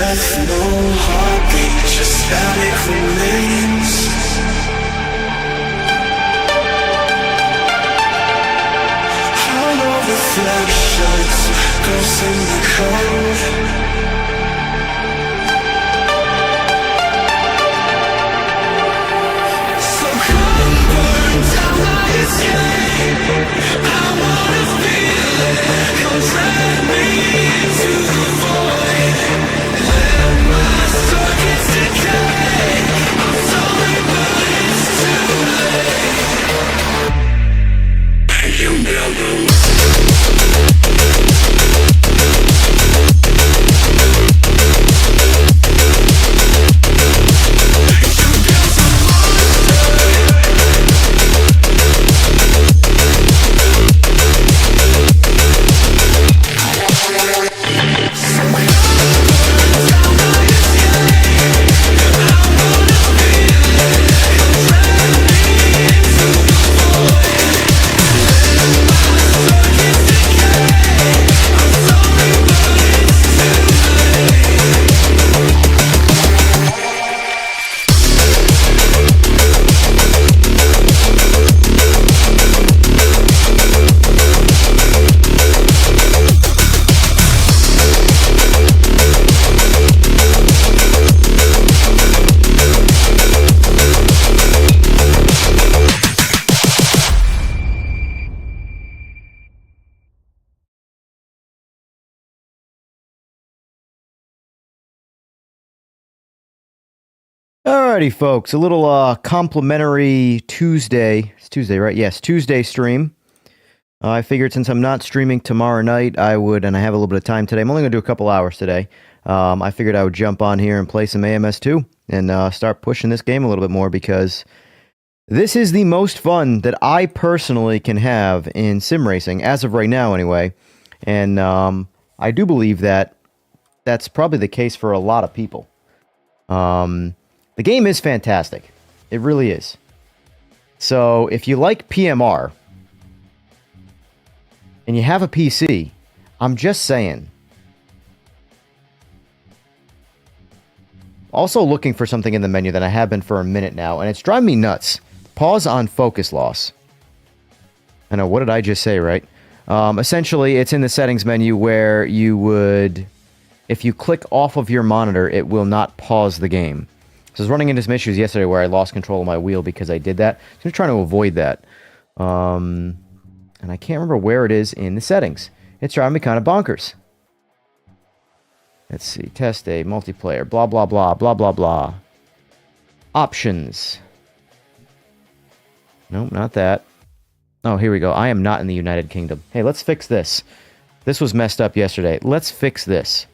breath, no heartbeat, just static remains. Hollow reflections, ghosts in the cold. So come burn down my escape. I wanna feel it, come drag me into the void. Let my circuits decay. I'm sorry but it's too late. You never Alrighty, folks, a little complimentary Tuesday. It's Tuesday, right? Yes, Tuesday stream. I figured since I'm not streaming tomorrow night, I would, and I have a little bit of time today. I'm only going to do a couple hours today. I figured I would jump on here and play some AMS2 and start pushing this game a little bit more because this is the most fun that I personally can have in sim racing, as of right now anyway. And I do believe that that's probably the case for a lot of people. The game is fantastic. It really is. So, if you like PMR, and you have a PC, I'm just saying. Also looking for something in the menu that I have been for a minute now, and it's driving me nuts. Pause on focus loss. I know, what did I just say, right? Essentially, it's in the settings menu where you would... If you click off of your monitor, it will not pause the game. So I was running into some issues yesterday where I lost control of my wheel because I did that. So I'm trying to avoid that. And I can't remember where it is in the settings. It's driving me kind of bonkers. Let's see. Test a multiplayer. Blah, blah, blah. Blah, blah, blah. Options. Nope, not that. Oh, here we go. I am not in the United Kingdom. Hey, let's fix this. This was messed up yesterday. Let's fix this.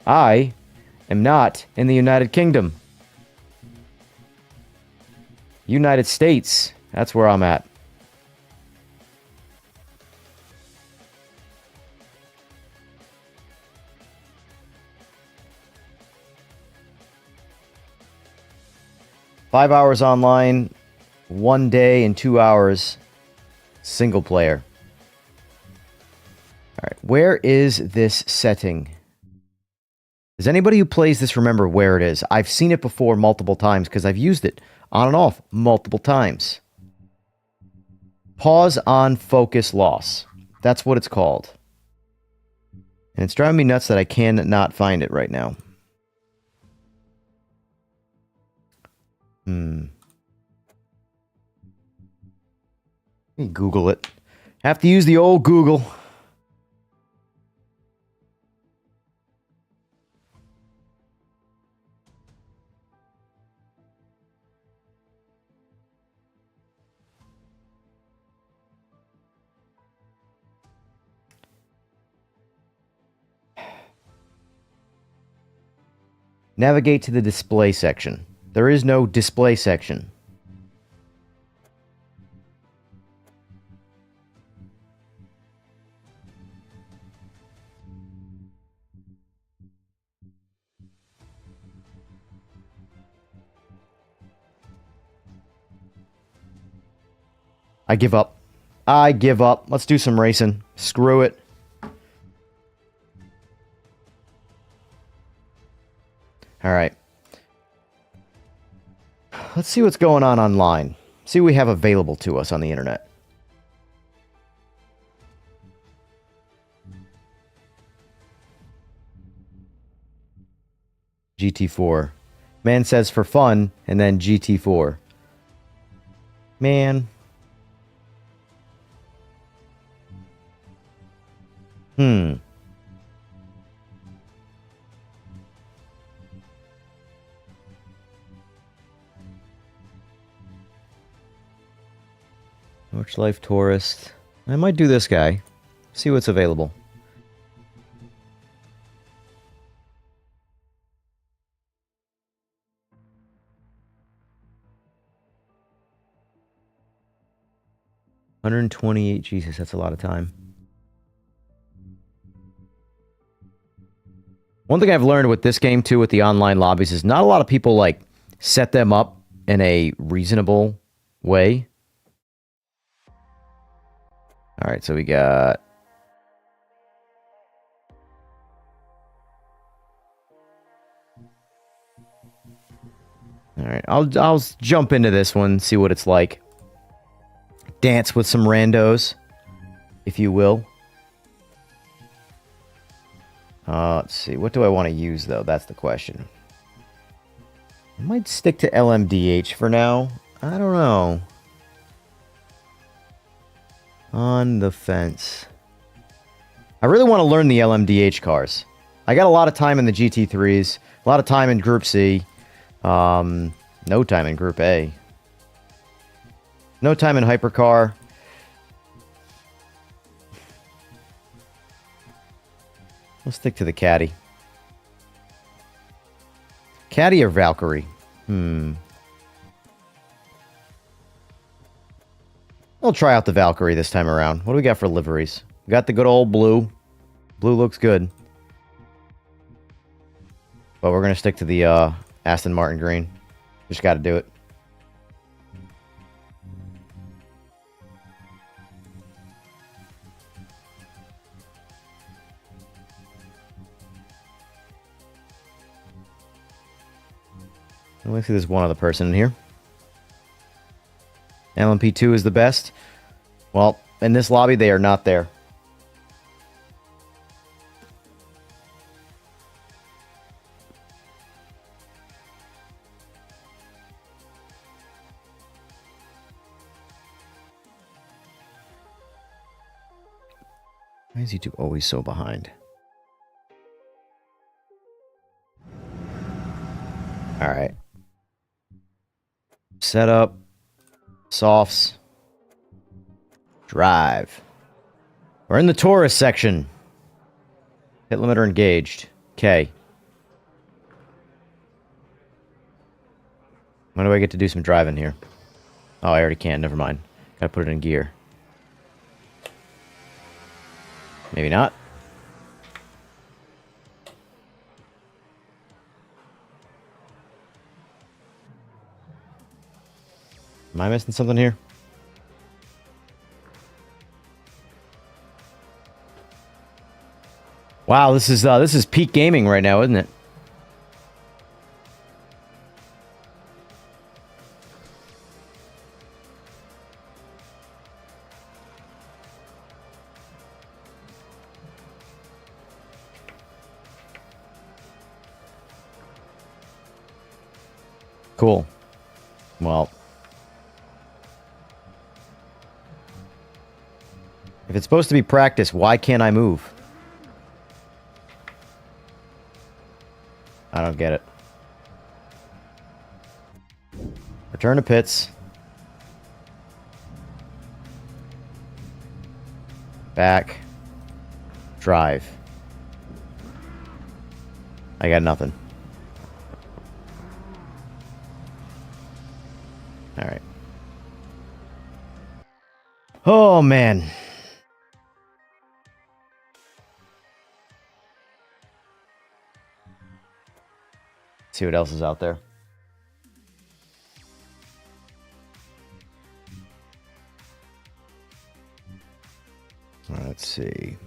I am not in the United Kingdom. United States. That's where I'm at. Five hours online, 1 day and 2 hours single player. Alright, where is this setting? Does anybody who plays this remember where it is? I've seen it before multiple times because I've used it on and off multiple times. Pause on focus loss. That's what it's called. And it's driving me nuts that I cannot find it right now. Let me Google it. Have to use the old Google. Navigate to the display section. There is no display section. I give up. I give up. Let's do some racing. Screw it. All right. Let's see what's going on online. See what we have available to us on the internet. GT4. Man says for fun, and then GT4. Man. Torch Life Tourist. I might do this guy. See what's available. $128. Jesus, that's a lot of time. One thing I've learned with this game, too, with the online lobbies, is not a lot of people, like, set them up in a reasonable way. All right, so we got... All right, I'll jump into this one, see what it's like. Dance with some randos, if you will. Let's see. What do I want to use, though? That's the question. I might stick to LMDH for now. I don't know. On the fence. I really want to learn the LMDH cars. I got a lot of time in the GT3s. A lot of time in Group C. No time in Group A. No time in Hypercar. Let's stick to the Caddy. Caddy or Valkyrie? I'll try out the Valkyrie this time around. What do we got for liveries? We got the good old blue. Blue looks good. But we're going to stick to the Aston Martin green. Just got to do it. Let's see, there's one other person in here. LMP2 is the best. Well, in this lobby, they are not there. Why is YouTube always so behind? All right. Setup. Softs. Drive. We're in the tourist section. Hit limiter engaged. Okay. When do I get to do some driving here? Oh, I already can. Never mind. Gotta put it in gear. Maybe not. Am I missing something here? Wow, this is peak gaming right now, isn't it? Cool. Well, if it's supposed to be practice, why can't I move? I don't get it. Return to pits. Back. Drive. I got nothing. All right. Oh, man. See what else is out there. Let's see.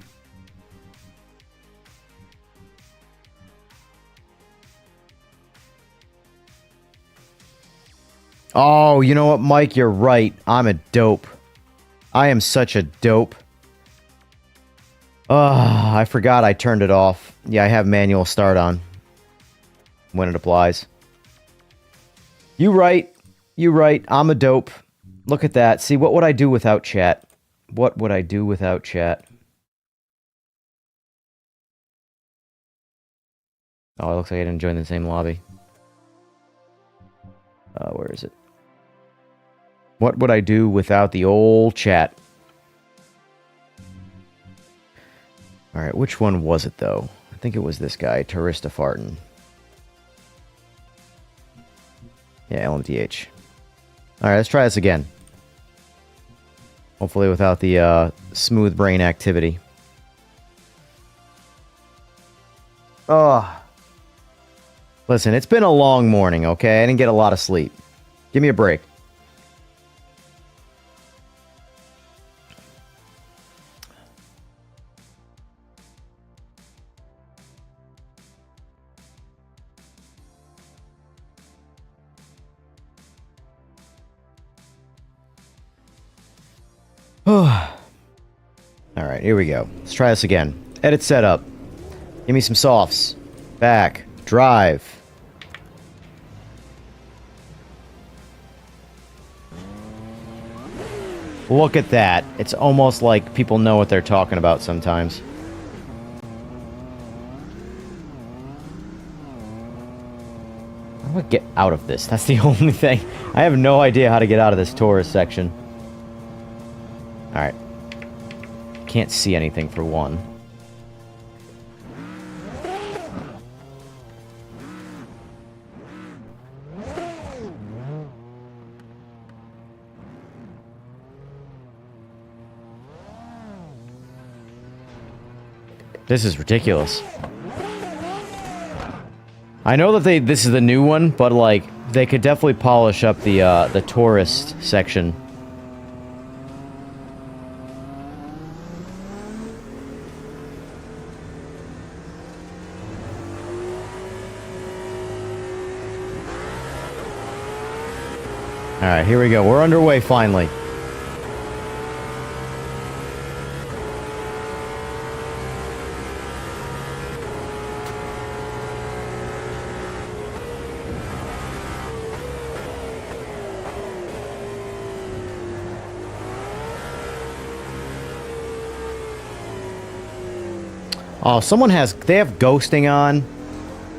Oh, you know what, Mike? You're right. I'm a dope. I am such a dope. Oh, I forgot I turned it off. Yeah, I have manual start on when it applies. You right. You right. I'm a dope. Look at that. See, what would I do without chat? What would I do without chat? Oh, it looks like I didn't join the same lobby. Where is it? What would I do without the old chat? Alright, which one was it, though? I think it was this guy, Tourista Fartin. Yeah, LMTH. Alright, let's try this again. Hopefully without the smooth brain activity. Oh. Listen, it's been a long morning, okay? I didn't get a lot of sleep. Give me a break. Alright, here we go. Let's try this again. Edit setup. Give me some softs. Back. Drive. Look at that. It's almost like people know what they're talking about sometimes. How do I get out of this? That's the only thing. I have no idea how to get out of this tourist section. Alright. Can't see anything for one. This is ridiculous. I know that this is the new one, but like they could definitely polish up the tourist section. Alright, here we go. We're underway finally. Oh, they have ghosting on.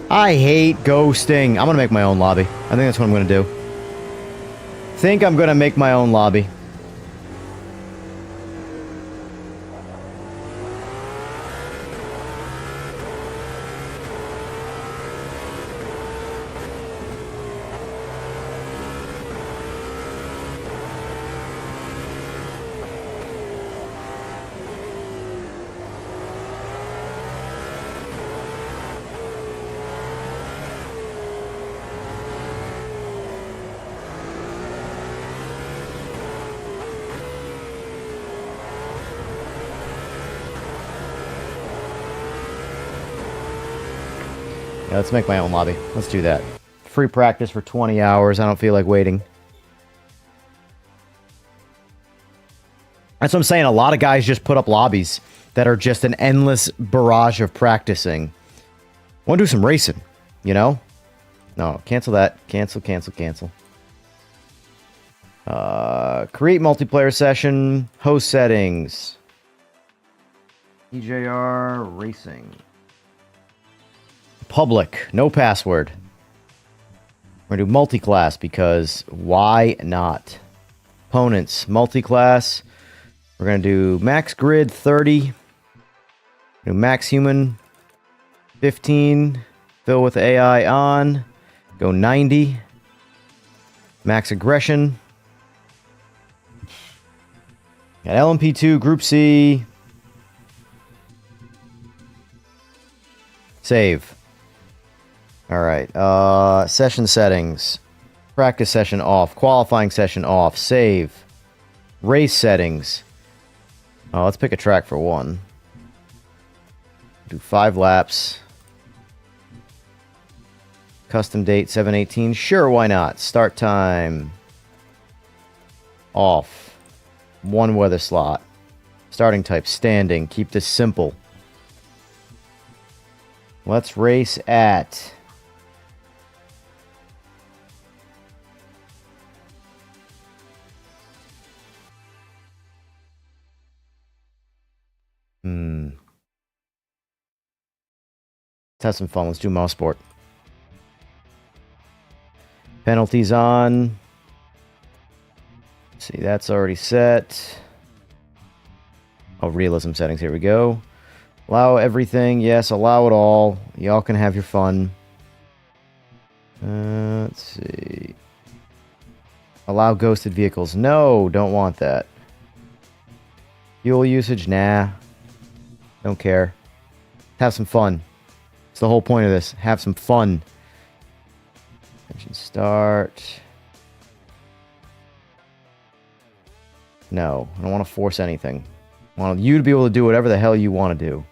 I hate ghosting. I'm gonna make my own lobby. I think that's what I'm gonna do. Think I'm gonna make my own lobby. Yeah, let's make my own lobby. Let's do that. Free practice for 20 hours. I don't feel like waiting. That's what I'm saying. A lot of guys just put up lobbies that are just an endless barrage of practicing. Want to do some racing, you know? No, cancel that. Cancel, cancel, cancel. Create multiplayer session. Host settings. EJR Racing. Public. No password. We're going to do multi-class because why not? Opponents. Multi-class. We're going to do max grid 30. Do max human 15. Fill with AI on. Go 90. Max aggression. Got LMP2, Group C. Save. Alright, session settings. Practice session off. Qualifying session off. Save. Race settings. Oh, let's pick a track for one. Do 5 laps. Custom date 7/18. Sure, why not? Start time Off. One weather slot. Starting type, standing. Keep this simple. Let's race at... Let's have some fun. Let's do mouse sport. Penalties on. Let's see, that's already set. Oh, realism settings. Here we go. Allow everything. Yes, allow it all. Y'all can have your fun. Let's see. Allow ghosted vehicles. No, don't want that. Fuel usage. Nah. Don't care. Have some fun. It's the whole point of this. Have some fun. Engine start. No, I don't want to force anything. I want you to be able to do whatever the hell you want to do.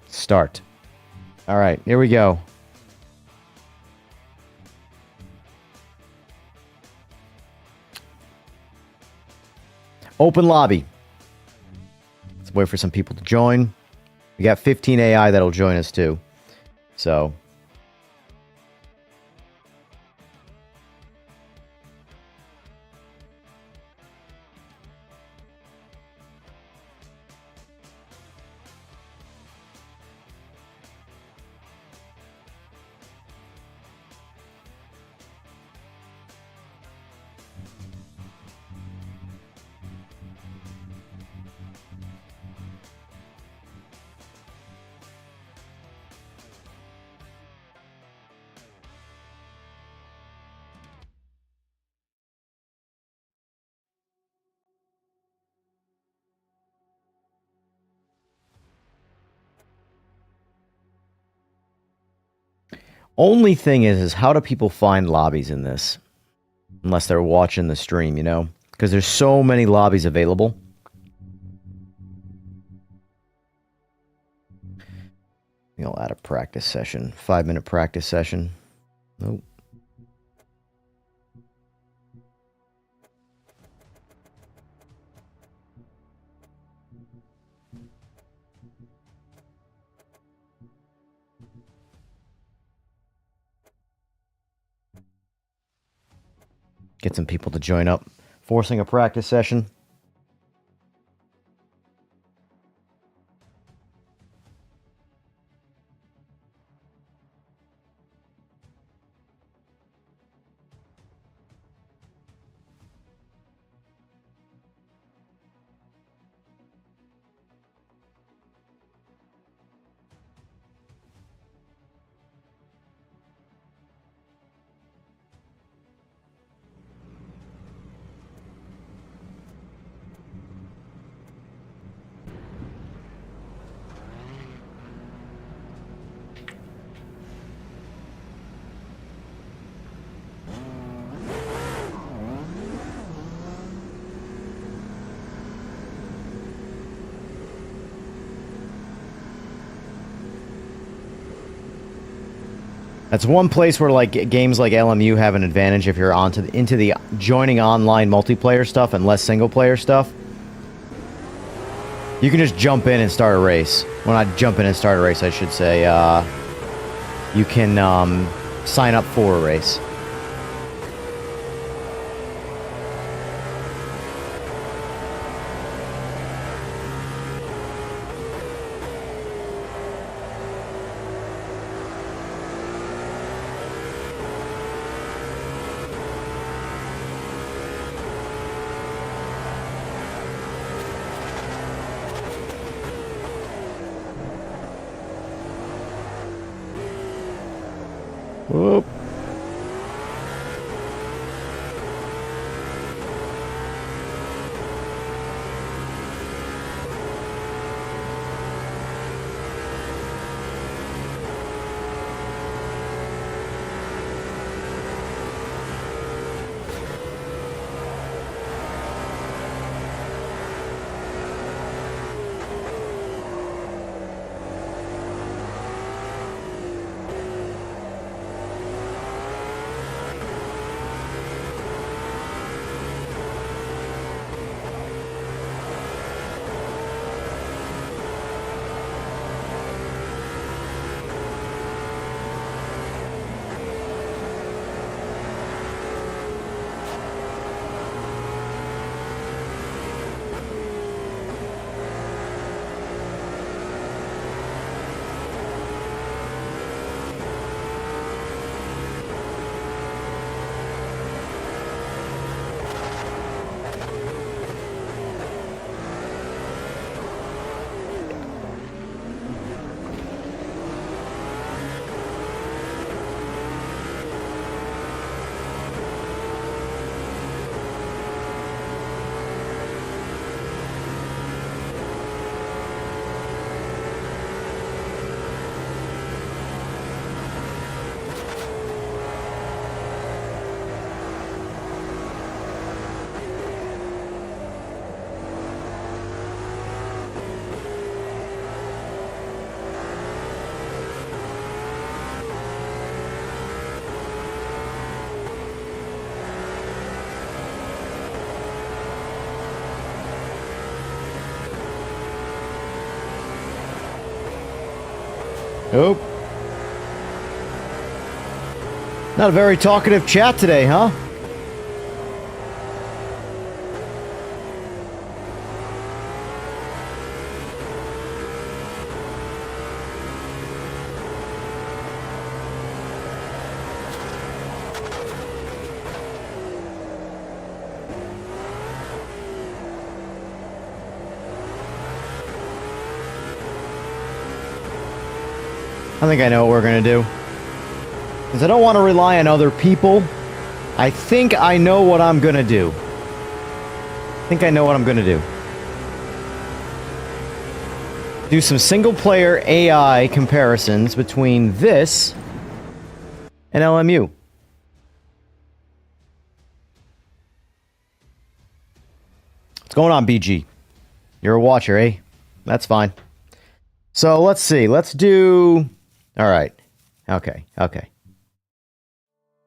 Start. All right, here we go. Open lobby. Let's wait for some people to join. We got 15 AI that'll join us too. So... Only thing is how do people find lobbies in this? Unless they're watching the stream, you know? Because there's so many lobbies available. I'll add a practice session. 5-minute practice session. Nope. Get some people to join up. Forcing a practice session. That's one place where like games like LMU have an advantage if you're into the joining online multiplayer stuff and less single player stuff. You can just jump in and start a race. Well, not jump in and start a race, I should say. You can sign up for a race. Whoop. Oh. Not a very talkative chat today, huh? I think I know what we're going to do. Because I don't want to rely on other people. I think I know what I'm going to do. Do some single-player AI comparisons between this and LMU. What's going on, BG? You're a watcher, eh? That's fine. So, let's see. Let's do... Alright. Okay.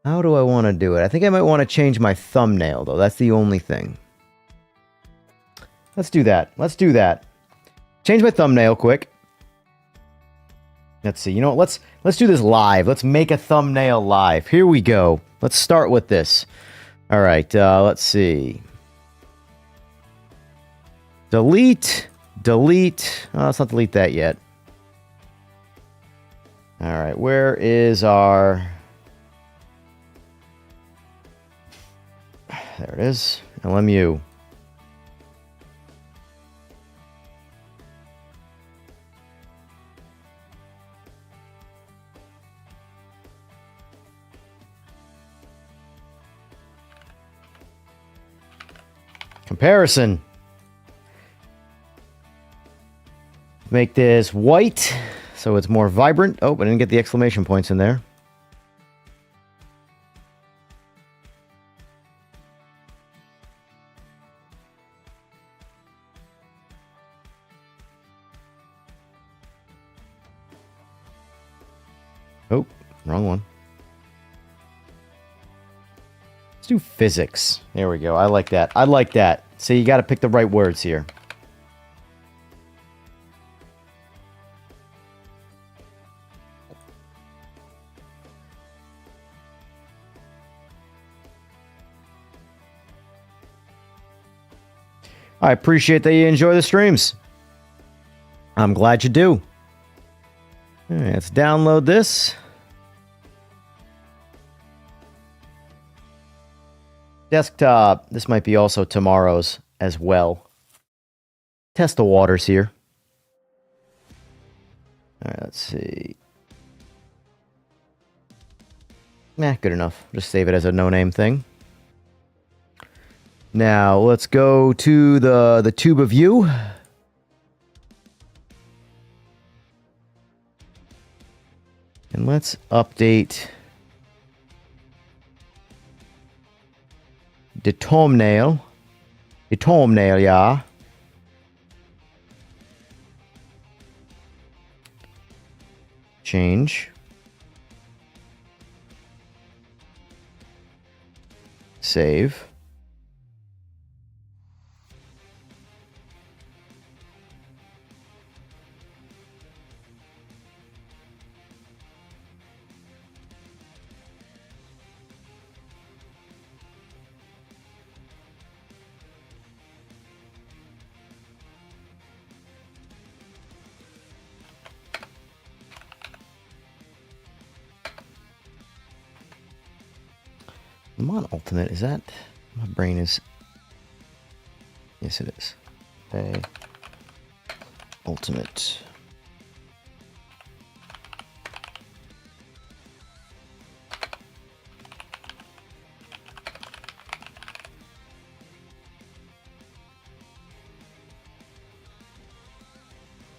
How do I want to do it? I think I might want to change my thumbnail, though. That's the only thing. Let's do that. Change my thumbnail quick. Let's see. You know what? Let's do this live. Let's make a thumbnail live. Here we go. Let's start with this. Alright, let's see. Delete. Oh, let's not delete that yet. Alright, where is our... There it is. LMU. Comparison. Make this white so it's more vibrant. Oh, I didn't get the exclamation points in there. Oh, wrong one. Let's do physics. There we go. I like that. See, you got to pick the right words here. I appreciate that you enjoy the streams. I'm glad you do. All right, let's download this. Desktop. This might be also tomorrow's as well. Test the waters here. All right, let's see. Nah, good enough. Just save it as a no-name thing. Now, let's go to the tube of view. And let's update the thumbnail. Yeah. Change. Save. I'm on Ultimate. Is that... My brain is... Yes, it is. Okay. Ultimate.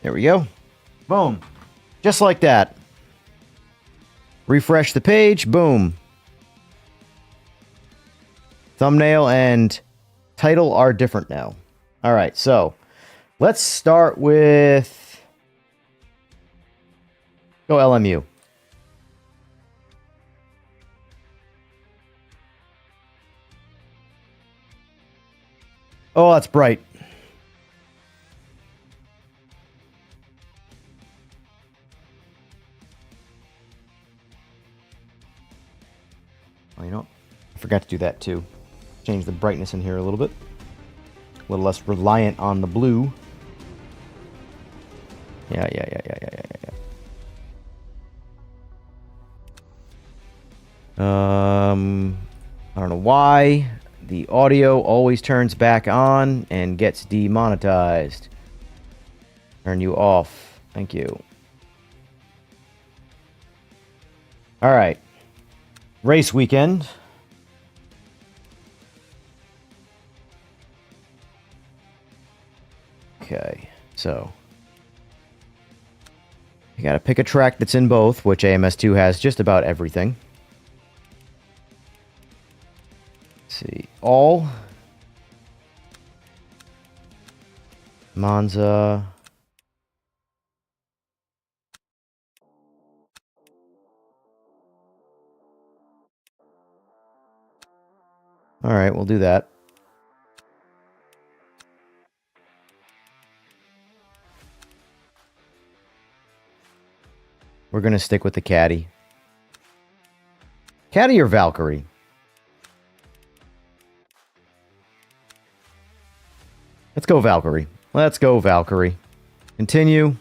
There we go. Boom. Just like that. Refresh the page. Boom. Thumbnail and title are different now. All right, so let's start with... Go LMU. Oh, that's bright. Well, you know, I forgot to do that too. Change the brightness in here a little bit. A little less reliant on the blue. Yeah. I don't know why the audio always turns back on and gets demonetized. Turn you off. Thank you. All right. Race weekend. Okay, so you gotta pick a track that's in both, which AMS2 has just about everything. Let's see, all Monza. All right, we'll do that. We're going to stick with the Caddy. Caddy or Valkyrie? Let's go Valkyrie. Let's go Valkyrie. Continue.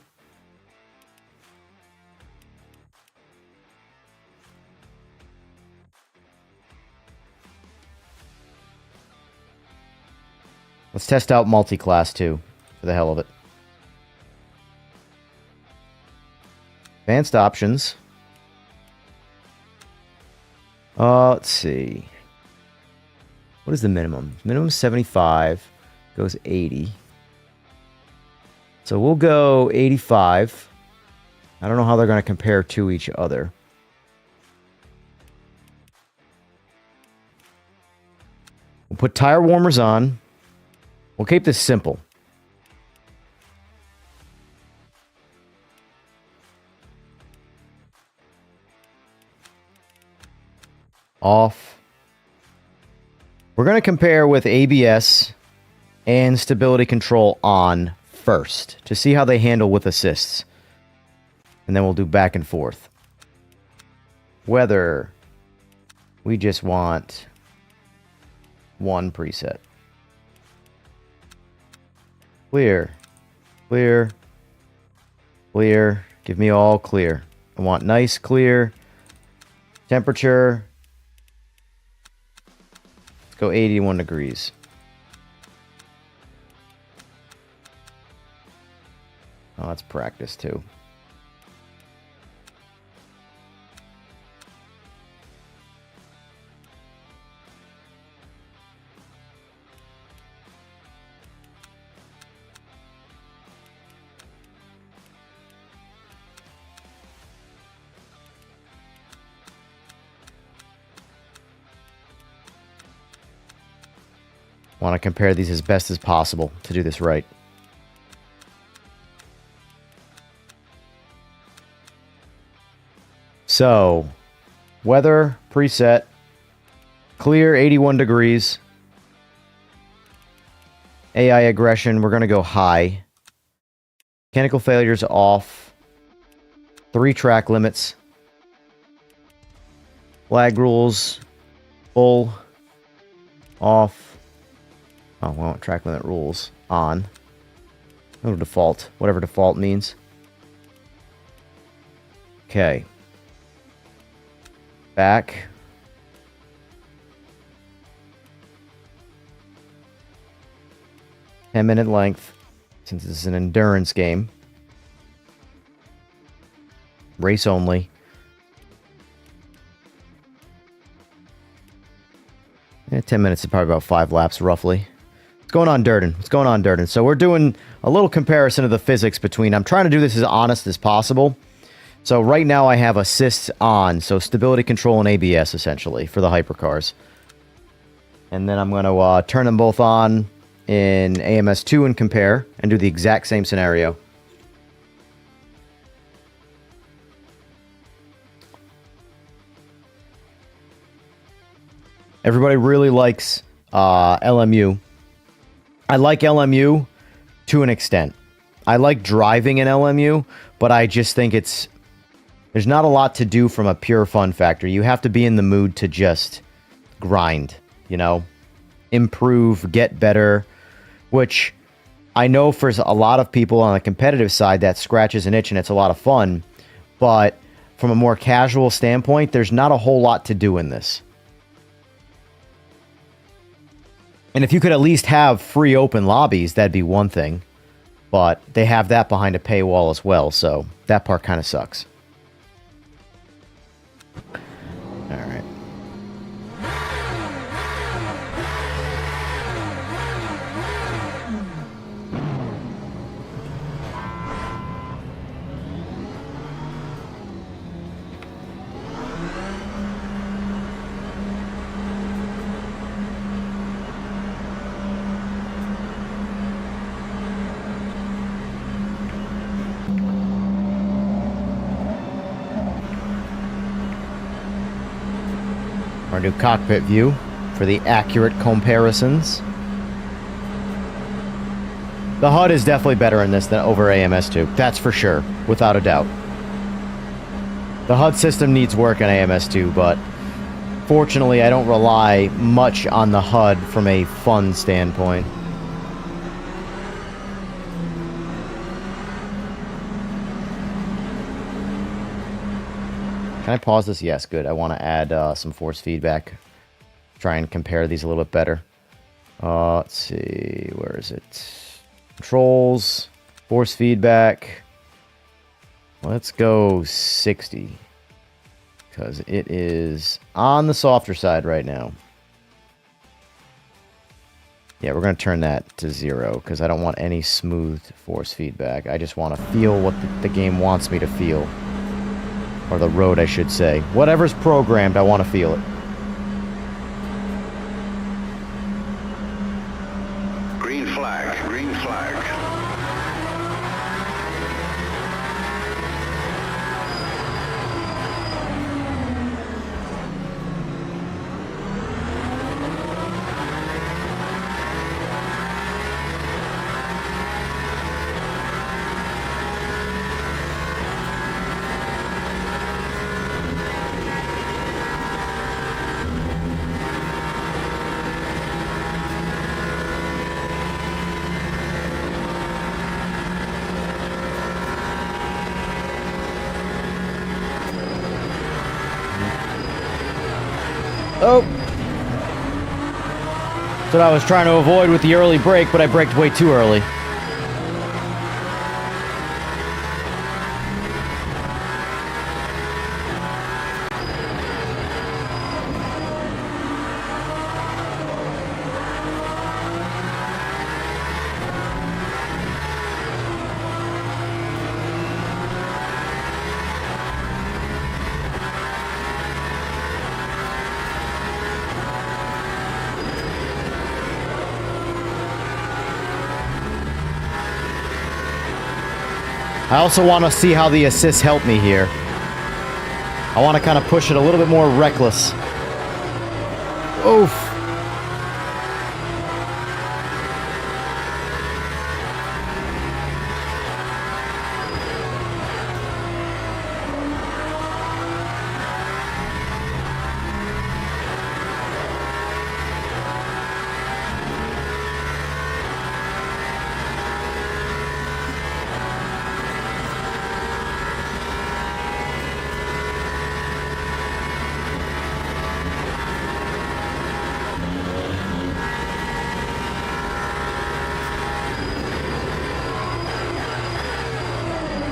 Let's test out multi-class too, for the hell of it. Advanced options. Let's see. What is the minimum? Minimum 75. Goes 80. So we'll go 85. I don't know how they're going to compare to each other. We'll put tire warmers on. We'll keep this simple. Off. We're going to compare with ABS and stability control on first to see how they handle with assists. And then we'll do back and forth. Weather. We just want one preset. Clear. Clear. Clear. Give me all clear. I want nice clear. Temperature. Let's go 81 degrees. Oh, that's practice too. Want to compare these as best as possible to do this right. So, weather preset, clear 81 degrees. AI aggression, we're going to go high. Mechanical failures off. 3 track limits. Flag rules, full, off. Oh, we want track limit rules on. No default, whatever default means. Okay. Back. $10-minute length, since this is an endurance game. Race only. Yeah, 10 minutes is probably about 5 laps, roughly. What's going on, Durden? What's going on, Durden? So we're doing a little comparison of the physics between... I'm trying to do this as honest as possible. So right now I have assists on, so stability control and ABS, essentially, for the hypercars. And then I'm going to turn them both on in AMS2 and compare, and do the exact same scenario. Everybody really likes LMU. I like LMU to an extent. I like driving in LMU, but I just think there's not a lot to do from a pure fun factor. You have to be in the mood to just grind, you know? Improve, get better, which I know for a lot of people on the competitive side that scratches an itch and it's a lot of fun, but from a more casual standpoint, there's not a whole lot to do in this. And if you could at least have free open lobbies, that'd be one thing. But they have that behind a paywall as well, so that part kind of sucks. All right. Our new cockpit view for the accurate comparisons. The HUD is definitely better in this than over AMS2. That's for sure, without a doubt. The HUD system needs work in AMS2, but fortunately I don't rely much on the HUD from a fun standpoint. Can I pause this? Yes, good. I want to add some force feedback. Try and compare these a little bit better. Let's see. Where is it? Controls. Force feedback. Let's go 60. Because it is on the softer side right now. Yeah, we're going to turn that to 0. Because I don't want any smooth force feedback. I just want to feel what the game wants me to feel. Or the road, I should say. Whatever's programmed, I want to feel it. Green flag, green flag. Oh! That's what I was trying to avoid with the early brake, but I braked way too early. I also want to see how the assists help me here. I want to kind of push it a little bit more reckless. Oof.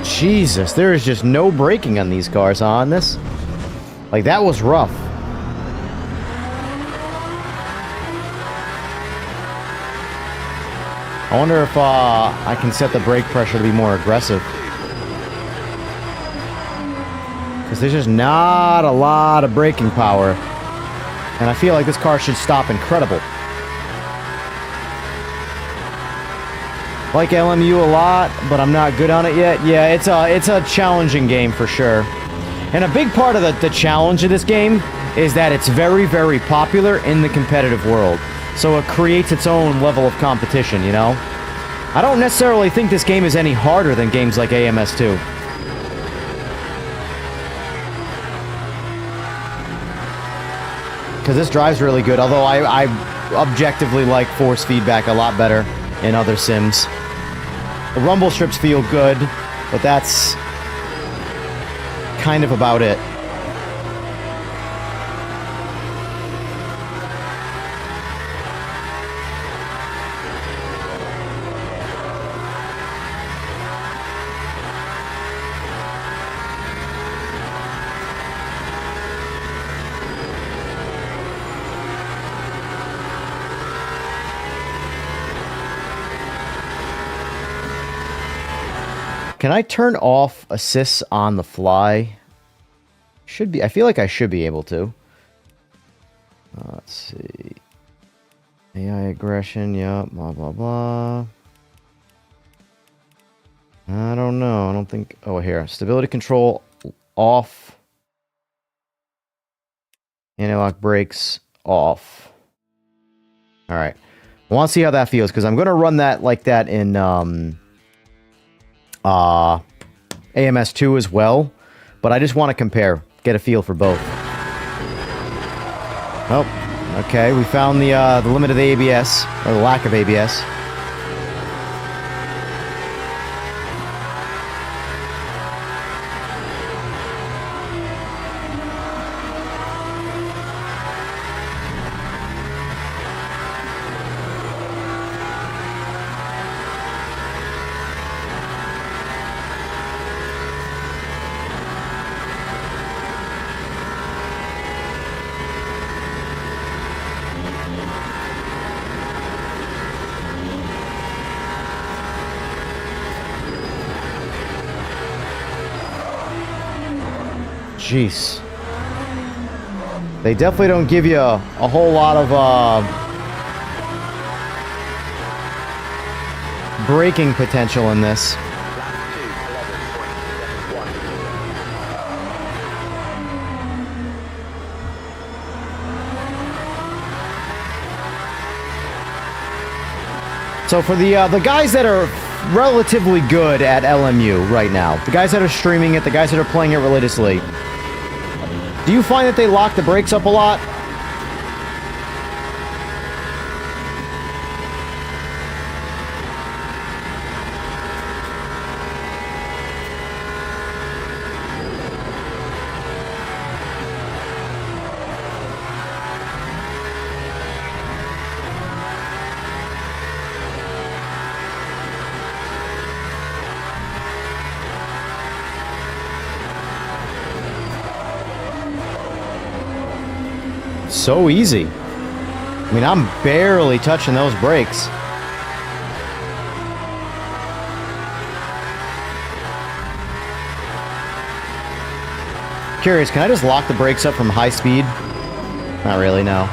Jesus, there is just no braking on these cars on this. Like, that was rough. I wonder if I can set the brake pressure to be more aggressive. Because there's just not a lot of braking power. And I feel like this car should stop incredible. Like LMU a lot, but I'm not good on it yet. Yeah, it's a challenging game for sure. And a big part of the challenge of this game is that it's very, very popular in the competitive world. So it creates its own level of competition, you know? I don't necessarily think this game is any harder than games like AMS2. because this drives really good, although I objectively like force feedback a lot better in other sims. The rumble strips feel good, but that's kind of about it. Can I turn off assists on the fly? Should be. I feel like I should be able to. Let's see. AI aggression, yeah, blah, blah, blah. I don't know. I don't think... Oh, here. Stability control off. Anti-lock brakes off. All right. I want to see how that feels, because I'm going to run that like that in... AMS2 as well, but I just want to compare, get a feel for both. Oh, okay, we found the limit of the ABS, or the lack of ABS. Jeez. They definitely don't give you a whole lot of braking potential in this. So for the guys that are relatively good at LMU right now, the guys that are streaming it, the guys that are playing it religiously, do you find that they lock the brakes up a lot? So easy. I mean, I'm barely touching those brakes. Curious, can I just lock the brakes up from high speed? Not really, no.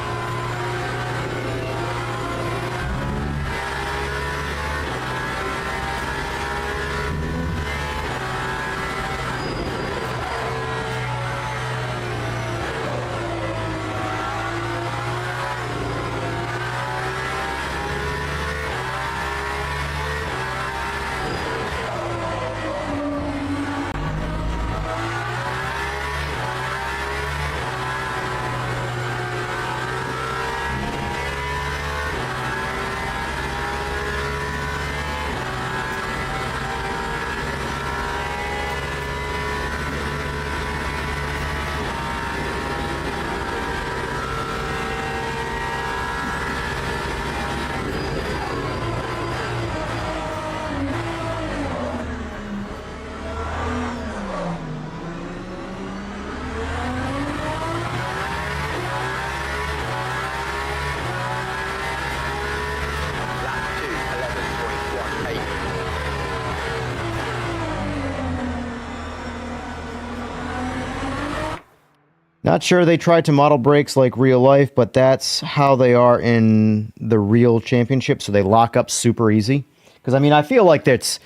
Not sure they tried to model brakes like real life, but that's how they are in the real championship, so they lock up super easy. Because, I mean, I feel like it's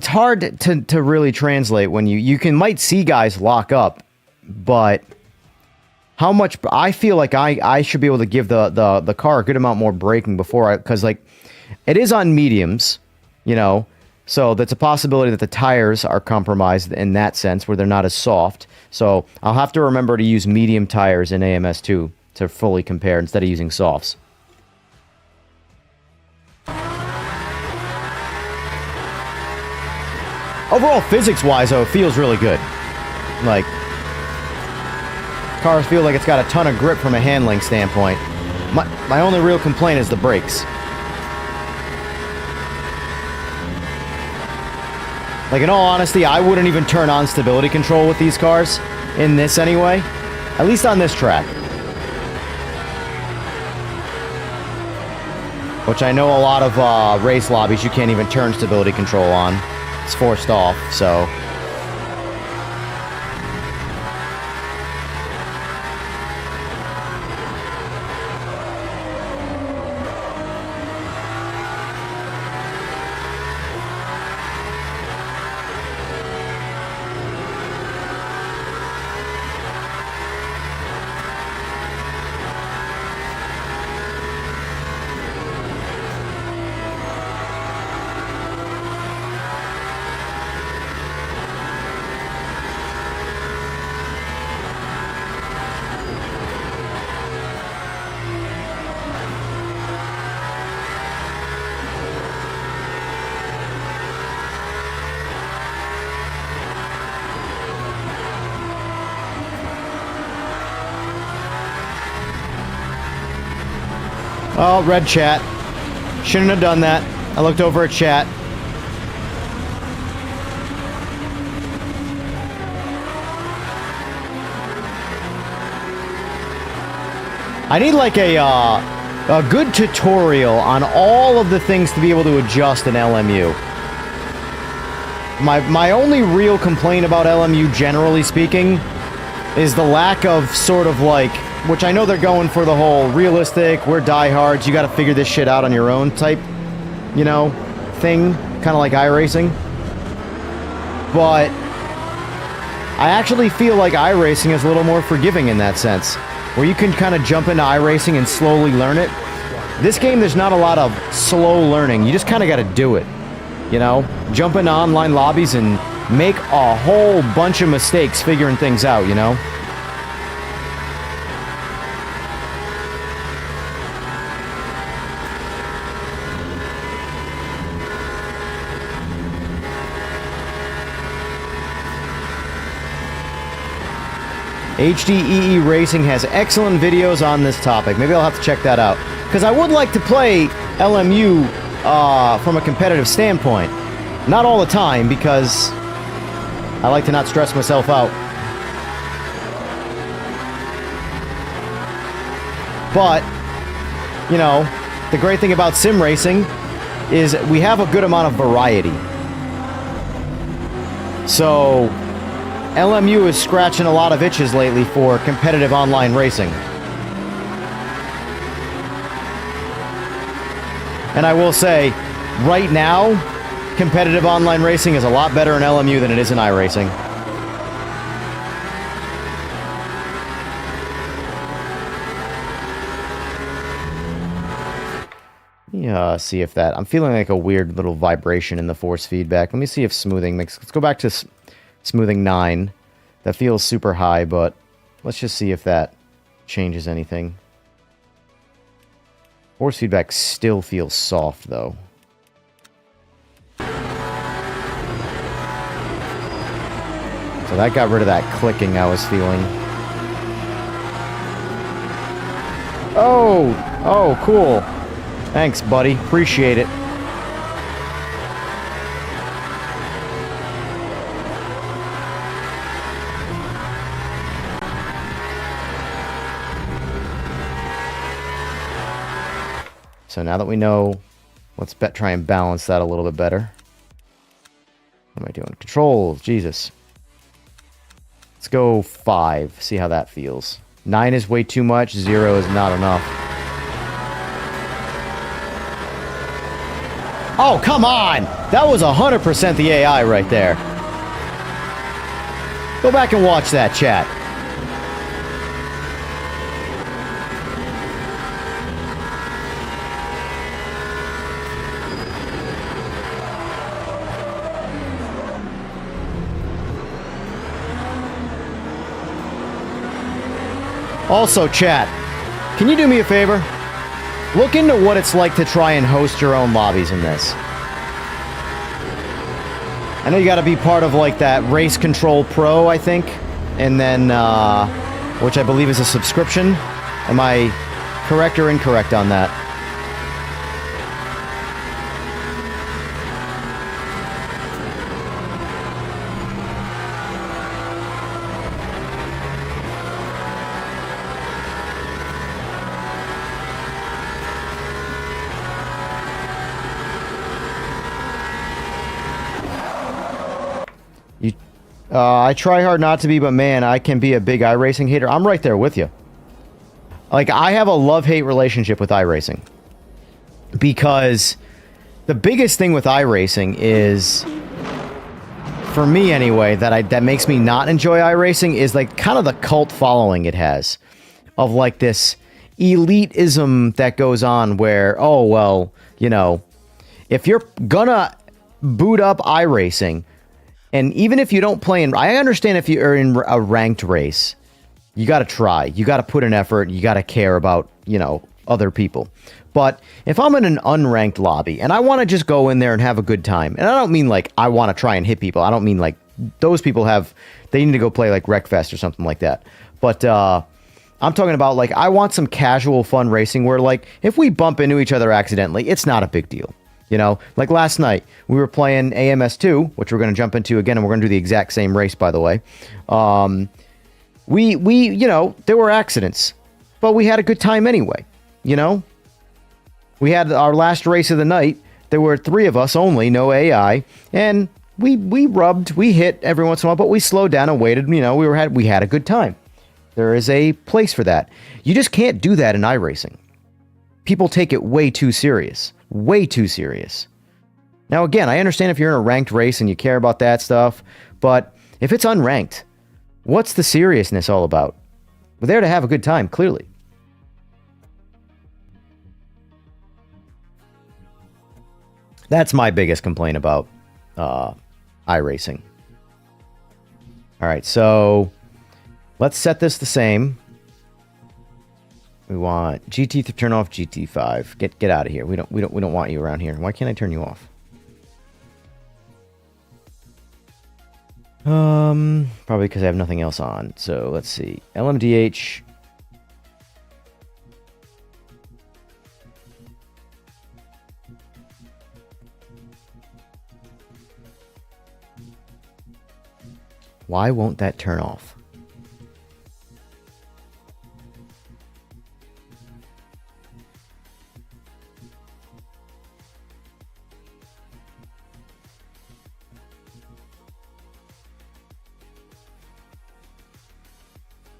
hard to really translate when you might see guys lock up, but how much... I feel like I should be able to give the car a good amount more braking before because, like, it is on mediums, you know, So that's a possibility that the tires are compromised in that sense, where they're not as soft. So I'll have to remember to use medium tires in AMS2 to fully compare instead of using softs. Overall, physics-wise, though, it feels really good. Like, cars feel like it's got a ton of grip from a handling standpoint. My only real complaint is the brakes. Like, in all honesty, I wouldn't even turn on stability control with these cars. In this, anyway. At least on this track. Which I know a lot of race lobbies you can't even turn stability control on. It's forced off, so... Oh, red chat. Shouldn't have done that. I looked over at chat. I need like a good tutorial on all of the things to be able to adjust an LMU. My only real complaint about LMU, generally speaking, is the lack of sort of like, which I know they're going for the whole realistic, we're diehards, you gotta figure this shit out on your own type, you know, thing. Kind of like iRacing. But I actually feel like iRacing is a little more forgiving in that sense, where you can kind of jump into iRacing and slowly learn it. This game, there's not a lot of slow learning. You just kind of gotta do it, you know? Jump into online lobbies and make a whole bunch of mistakes figuring things out, you know? HDEE Racing has excellent videos on this topic. Maybe I'll have to check that out. Because I would like to play LMU from a competitive standpoint. Not all the time, because I like to not stress myself out. But, you know, the great thing about sim racing is we have a good amount of variety. So LMU is scratching a lot of itches lately for competitive online racing. And I will say, right now, competitive online racing is a lot better in LMU than it is in iRacing. Yeah, see if that... I'm feeling like a weird little vibration in the force feedback. Let me see if smoothing makes... Let's go back to smoothing 9. That feels super high, but let's just see if that changes anything. Force feedback still feels soft, though. So that got rid of that clicking I was feeling. Oh, cool. Thanks, buddy. Appreciate it. So now that we know, let's try and balance that a little bit better. What am I doing? Control, Jesus. Let's go 5, see how that feels. 9 is way too much, 0 is not enough. Oh, come on! That was 100% the AI right there. Go back and watch that, chat. Also, chat, can you do me a favor? Look into what it's like to try and host your own lobbies in this. I know you got to be part of like that Race Control Pro, I think, and then which I believe is a subscription. Am I correct or incorrect on that? I try hard not to be, but man, I can be a big iRacing hater. I'm right there with you. Like, I have a love-hate relationship with iRacing. Because the biggest thing with iRacing is, for me anyway, that makes me not enjoy iRacing is like kind of the cult following it has. Of like this elitism that goes on where, oh, well, you know, if you're gonna boot up iRacing, and even if you don't play in... I understand if you're in a ranked race, you got to try. You got to put an effort. You got to care about, you know, other people. But if I'm in an unranked lobby and I want to just go in there and have a good time, and I don't mean like I want to try and hit people. I don't mean like those people they need to go play like Wreckfest or something like that. But I'm talking about like I want some casual fun racing where like if we bump into each other accidentally, it's not a big deal. You know, like last night, we were playing AMS2, which we're going to jump into again, and we're going to do the exact same race, by the way. You know, there were accidents, but we had a good time anyway, you know? We had our last race of the night. There were 3 of us only, no AI, and we hit every once in a while, but we slowed down and waited, you know, we had a good time. There is a place for that. You just can't do that in iRacing. People take it way too serious. Way too serious. Now, again, I understand if you're in a ranked race and you care about that stuff, but if it's unranked, what's the seriousness all about? We're there to have a good time, clearly. That's my biggest complaint about iRacing. All right, so let's set this the same. We want GT to turn off GT5. Get out of here. We don't want you around here. Why can't I turn you off? Probably because I have nothing else on. So let's see. LMDH. Why won't that turn off?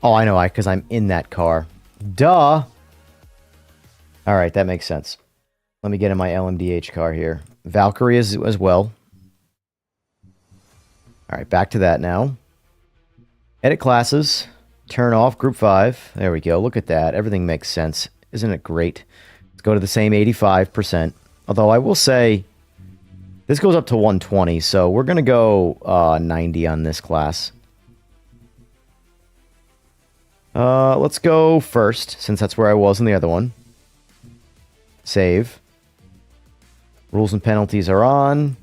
Oh, I know, because I'm in that car. Duh! All right, that makes sense. Let me get in my LMDH car here. Valkyrie as well. All right, back to that now. Edit classes. Turn off group 5. There we go. Look at that. Everything makes sense. Isn't it great? Let's go to the same 85%. Although I will say, this goes up to 120, so we're going to go 90 on this class. Let's go first, since that's where I was in the other one. Save. Rules and penalties are on.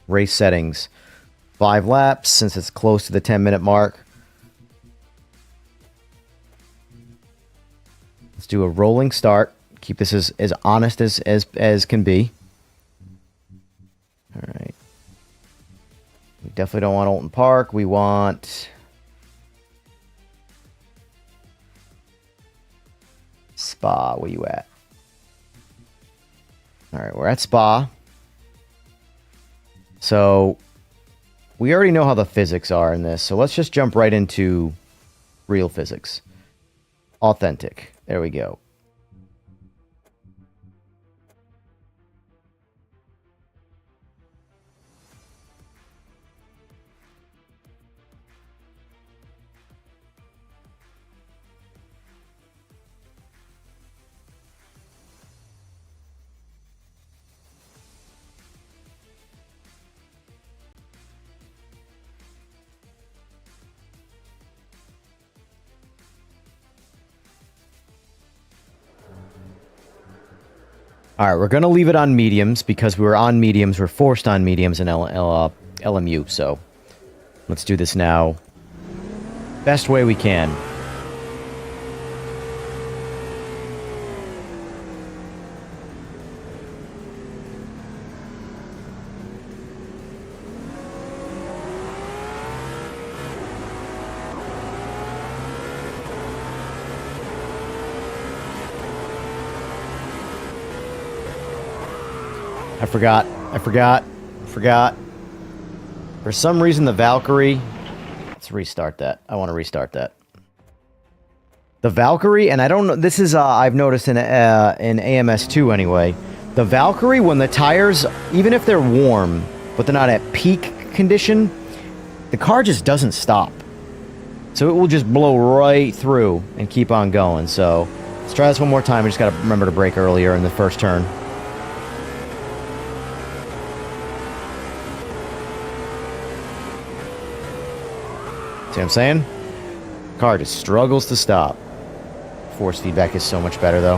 Race settings. 5 laps, since it's close to the 10-minute mark. Let's do a rolling start. Keep this as honest as can be. All right. We definitely don't want Alton Park. We want... Spa, where you at? All right, we're at Spa. So, we already know how the physics are in this, so let's just jump right into real physics. Authentic. There we go. All right, we're going to leave it on mediums because we were on mediums. We're forced on mediums in LMU, so let's do this now. Best way we can. I forgot. For some reason, the Valkyrie... Let's restart that. I want to restart that. The Valkyrie, and I don't know... This is, I've noticed in AMS2 anyway. The Valkyrie, when the tires, even if they're warm, but they're not at peak condition, the car just doesn't stop. So it will just blow right through and keep on going. So let's try this one more time. We just got to remember to brake earlier in the first turn. See what I'm saying? Car just struggles to stop. Force feedback is so much better, though.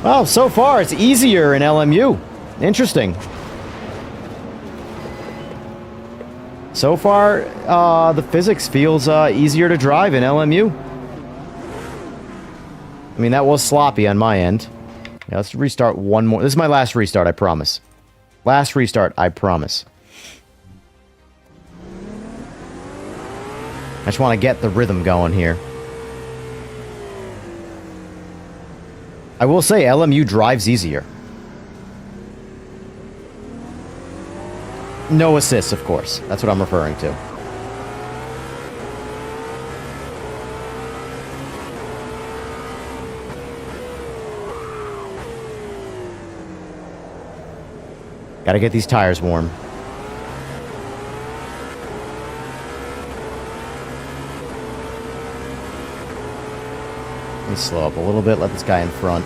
Well, so far it's easier in LMU. Interesting. So far, the physics feels easier to drive in LMU. I mean, that was sloppy on my end. Yeah, let's restart one more. This is my last restart, I promise. Last restart, I promise. I just want to get the rhythm going here. I will say LMU drives easier. No assists, of course. That's what I'm referring to. Gotta get these tires warm. Let me slow up a little bit, let this guy in front.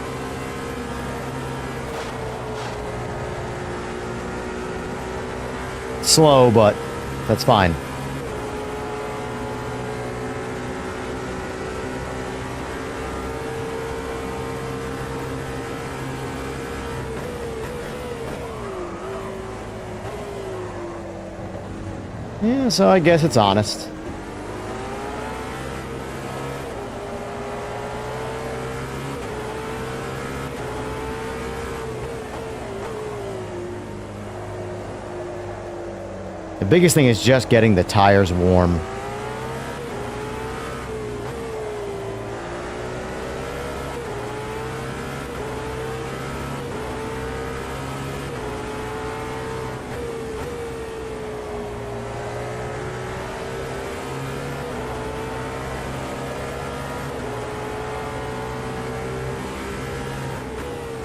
Slow, but that's fine. Yeah, so I guess it's honest. The biggest thing is just getting the tires warm.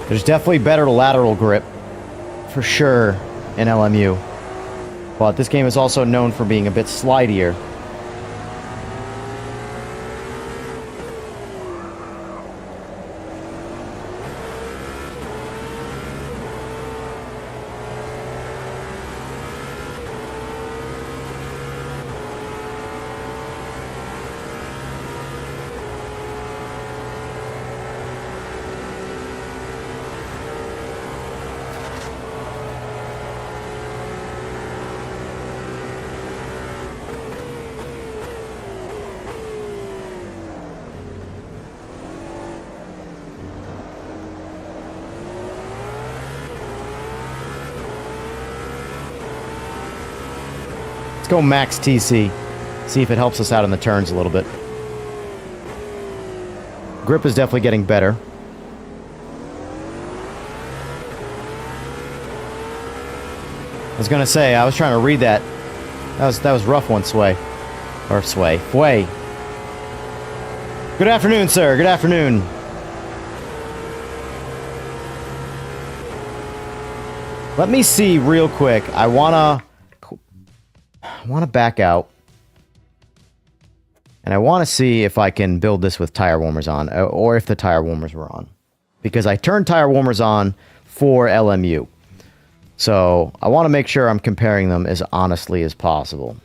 There's definitely better lateral grip, for sure, in LMU. But this game is also known for being a bit slidier. Let's go max TC. See if it helps us out in the turns a little bit. Grip is definitely getting better. I was gonna say, I was trying to read that. That was rough one, Sway. Or Sway. Fway. Good afternoon, sir. Good afternoon. Let me see real quick. I wanna back out. And I want to see if I can build this with tire warmers on, or if the tire warmers were on. Because I turned tire warmers on for LMU. So I want to make sure I'm comparing them as honestly as possible.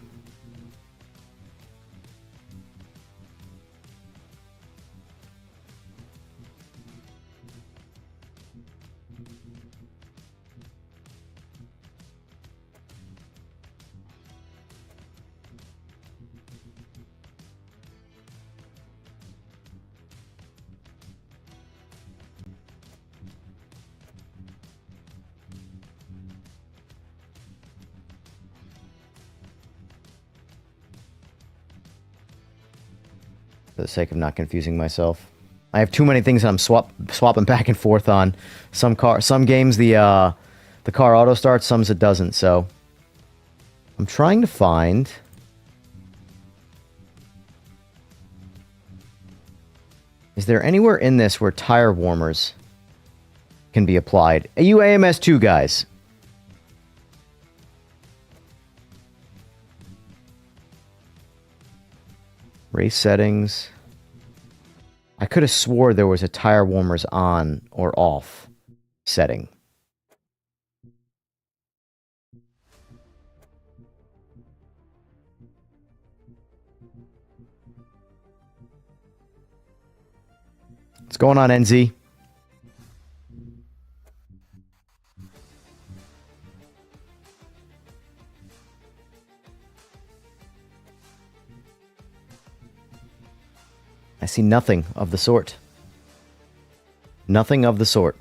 For the sake of not confusing myself. I have too many things that I'm swapping back and forth on. Some games the car auto starts, some it doesn't, so I'm trying to find is there anywhere in this where tire warmers can be applied? You AMS2 guys. Race settings. I could have swore there was a tire warmers on or off setting. What's going on, NZ? I see nothing of the sort. Nothing of the sort.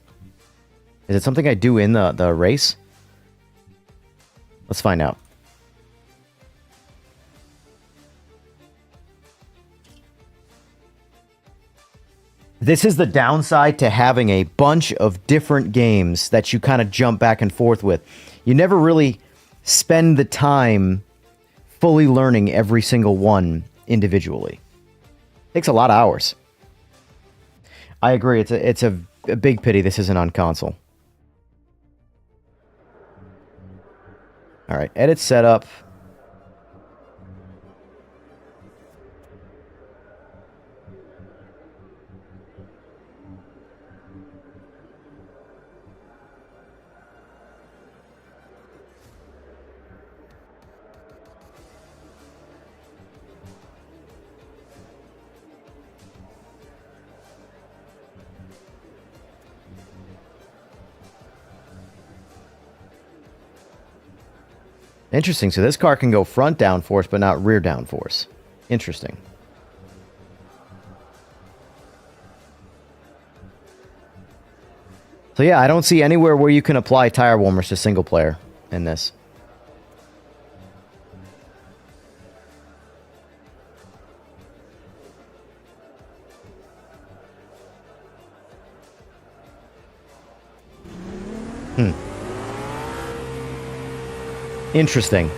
Is it something I do in the race? Let's find out. This is the downside to having a bunch of different games that you kind of jump back and forth with. You never really spend the time fully learning every single one individually. Takes a lot of hours. I agree. It's a big pity this isn't on console. All right, edit setup. Interesting. So this car can go front downforce, but not rear downforce. Interesting. So yeah, I don't see anywhere where you can apply tire warmers to single player in this. Interesting.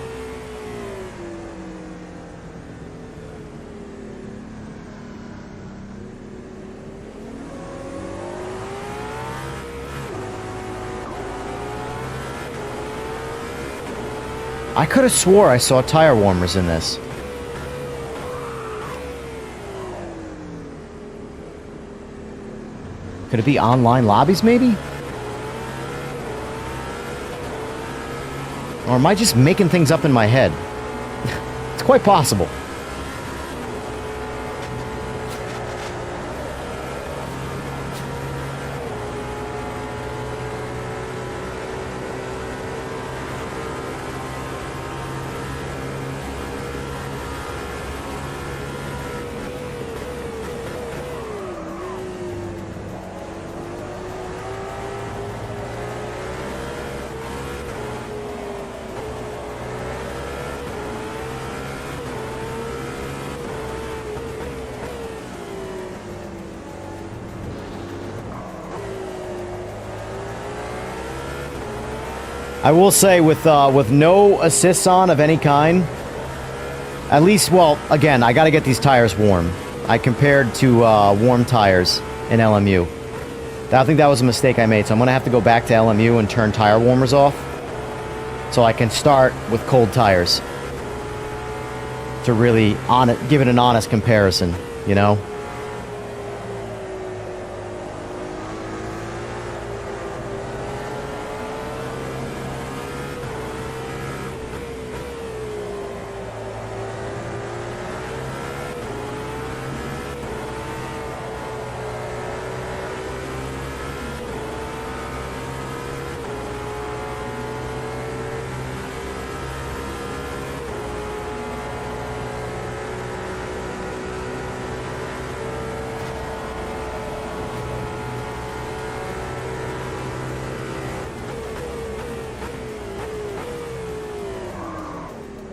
I could have swore I saw tire warmers in this. Could it be online lobbies, maybe? Or am I just making things up in my head? It's quite possible. I will say with no assists on of any kind, at least, well, again, I got to get these tires warm. I compared to warm tires in LMU. I think that was a mistake I made, so I'm going to have to go back to LMU and turn tire warmers off so I can start with cold tires to really give it an honest comparison, you know?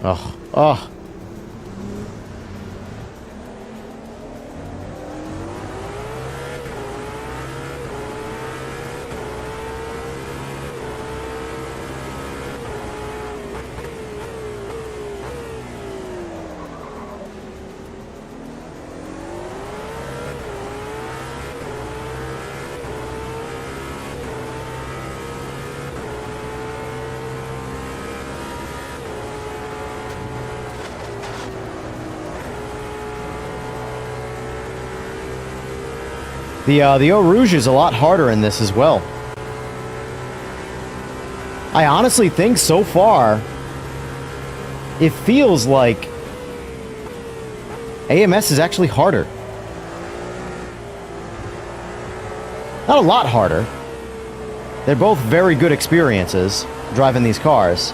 Oh, oh. The Eau Rouge is a lot harder in this as well. I honestly think so far, it feels like AMS is actually harder. Not a lot harder. They're both very good experiences driving these cars.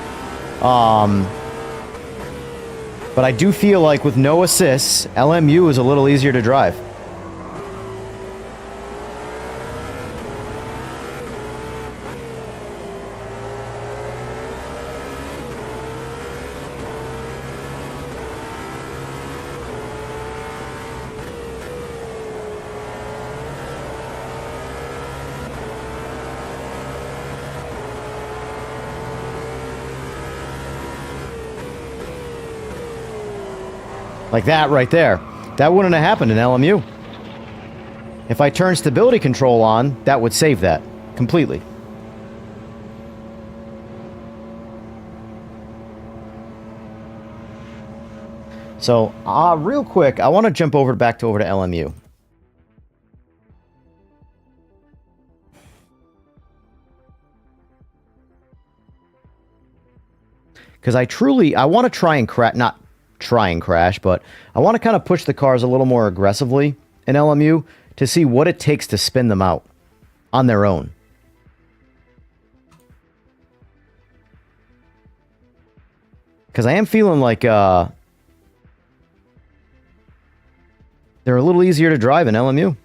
But I do feel like with no assists, LMU is a little easier to drive. Like that right there. That wouldn't have happened in LMU. If I turn stability control on, that would save that completely. So, real quick, I want to jump back over to LMU. Because I want to try and not try and crash, but I want to kind of push the cars a little more aggressively in LMU to see what it takes to spin them out on their own. Because I am feeling like they're a little easier to drive in LMU.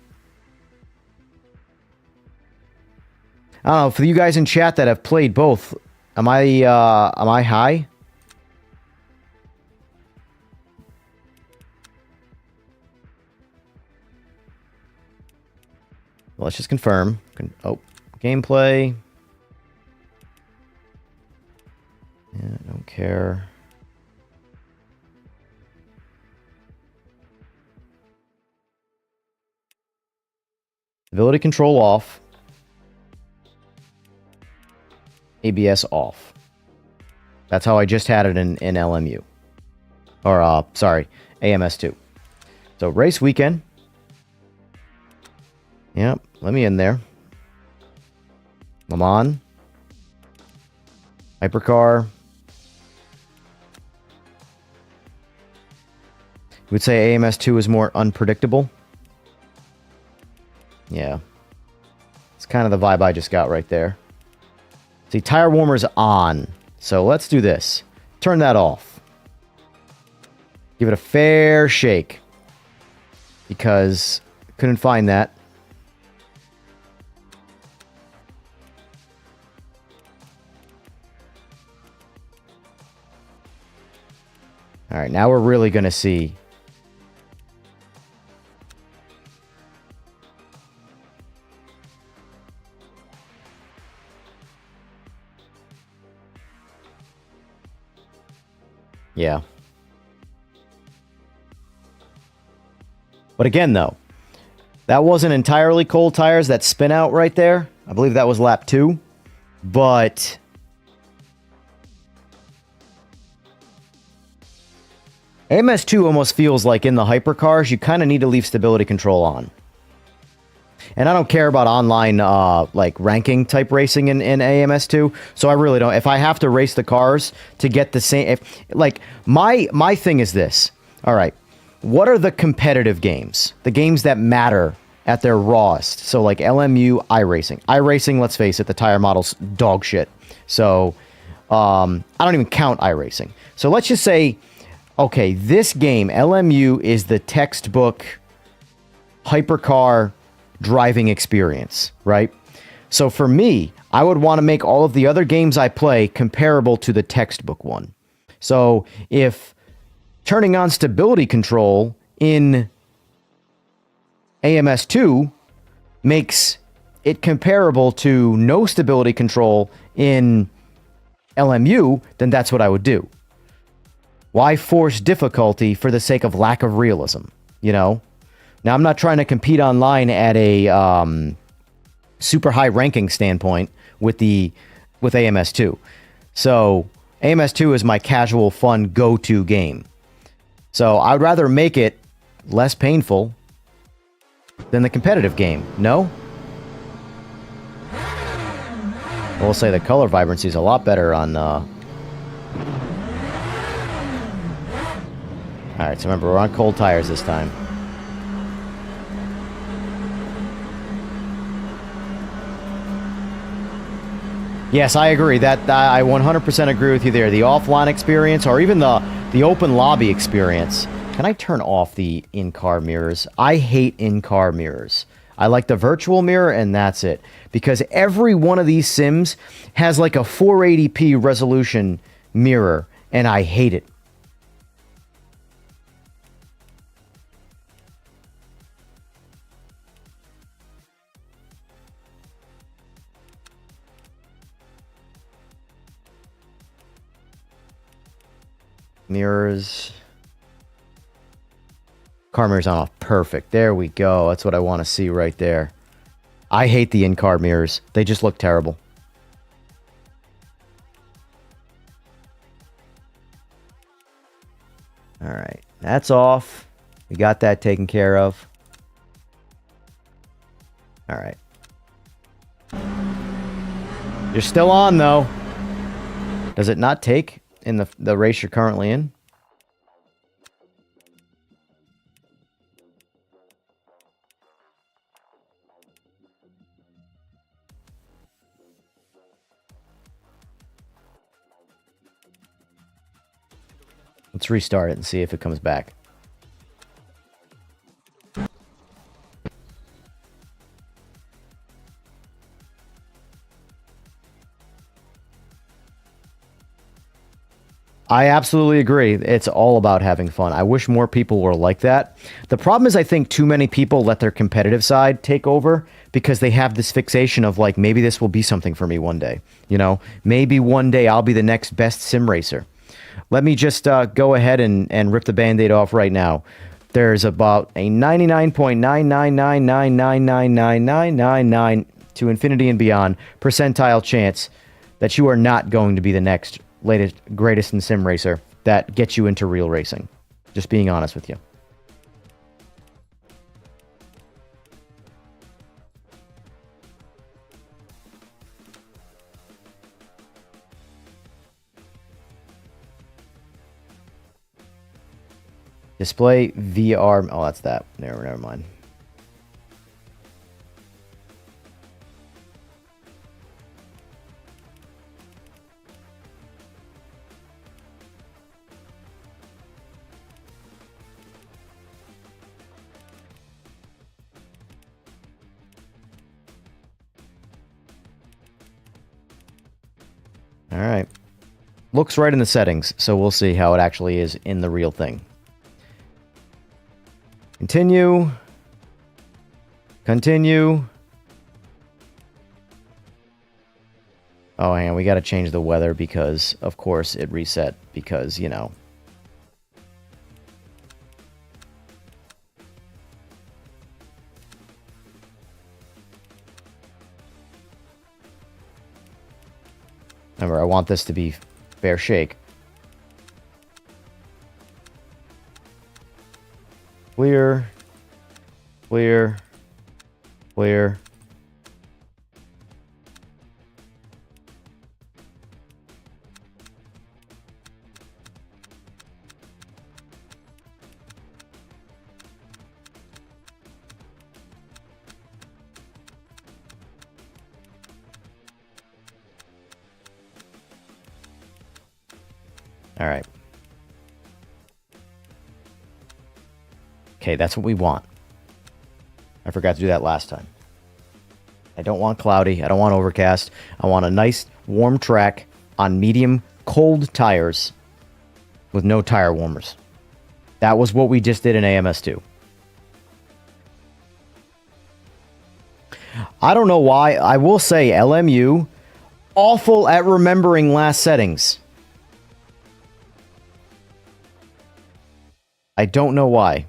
I don't know, for you guys in chat that have played both, am I high? Let's just confirm. Oh, gameplay. Yeah, don't care. Stability control off. ABS off. That's how I just had it in LMU. Or, sorry, AMS2. So, race weekend. Yep, let me in there. Le Mans. Hypercar. You would say AMS2 is more unpredictable. Yeah. It's kind of the vibe I just got right there. See, tire warmer's on. So let's do this. Turn that off. Give it a fair shake. Because couldn't find that. All right, now we're really going to see. Yeah. But again, though, that wasn't entirely cold tires. That spin out right there, I believe that was lap 2. But AMS2 almost feels like in the hypercars, you kind of need to leave stability control on. And I don't care about online like ranking type racing in AMS2, so I really don't. If I have to race the cars to get the same, like my thing is this. All right, what are the competitive games? The games that matter at their rawest. So like LMU, iRacing. iRacing, let's face it, the tire model's dog shit. So I don't even count iRacing. So let's just say, okay, this game, LMU, is the textbook hypercar driving experience, right? So for me, I would want to make all of the other games I play comparable to the textbook one. So if turning on stability control in AMS2 makes it comparable to no stability control in LMU, then that's what I would do. Why force difficulty for the sake of lack of realism? You know? Now, I'm not trying to compete online at a super high ranking standpoint with AMS2. So AMS2 is my casual, fun, go-to game. So I would rather make it less painful than the competitive game. No? We'll say the color vibrancy is a lot better on... Alright, so remember, we're on cold tires this time. Yes, I agree. That I 100% agree with you there. The offline experience, or even the open lobby experience. Can I turn off the in-car mirrors? I hate in-car mirrors. I like the virtual mirror, and that's it. Because every one of these sims has like a 480p resolution mirror, and I hate it. Mirrors. Car mirrors on off. Perfect. There we go. That's what I want to see right there. I hate the in-car mirrors. They just look terrible. Alright. That's off. We got that taken care of. Alright. You're still on, though. Does it not take in the race you're currently in? Let's restart it and see if it comes back. I absolutely agree. It's all about having fun. I wish more people were like that. The problem is I think too many people let their competitive side take over because they have this fixation of like, maybe this will be something for me one day. You know, maybe one day I'll be the next best sim racer. Let me just go ahead and rip the Band-Aid off right now. There's about a 99.999999999 to infinity and beyond percentile chance that you are not going to be the next latest, greatest in sim racer that gets you into real racing. Just being honest with you. Display VR. Oh, that's that. Never mind. All right. Looks right in the settings, so we'll see how it actually is in the real thing. Continue. Continue. Oh, hang on. We got to change the weather because, of course, it reset because, you know. Remember, I want this to be fair shake. Clear. Clear. Clear. All right. Okay, that's what we want. I forgot to do that last time. I don't want cloudy. I don't want overcast. I want a nice warm track on medium cold tires. with no tire warmers. That was what we just did in AMS2. I don't know why. I will say LMU, awful at remembering last settings. I don't know why.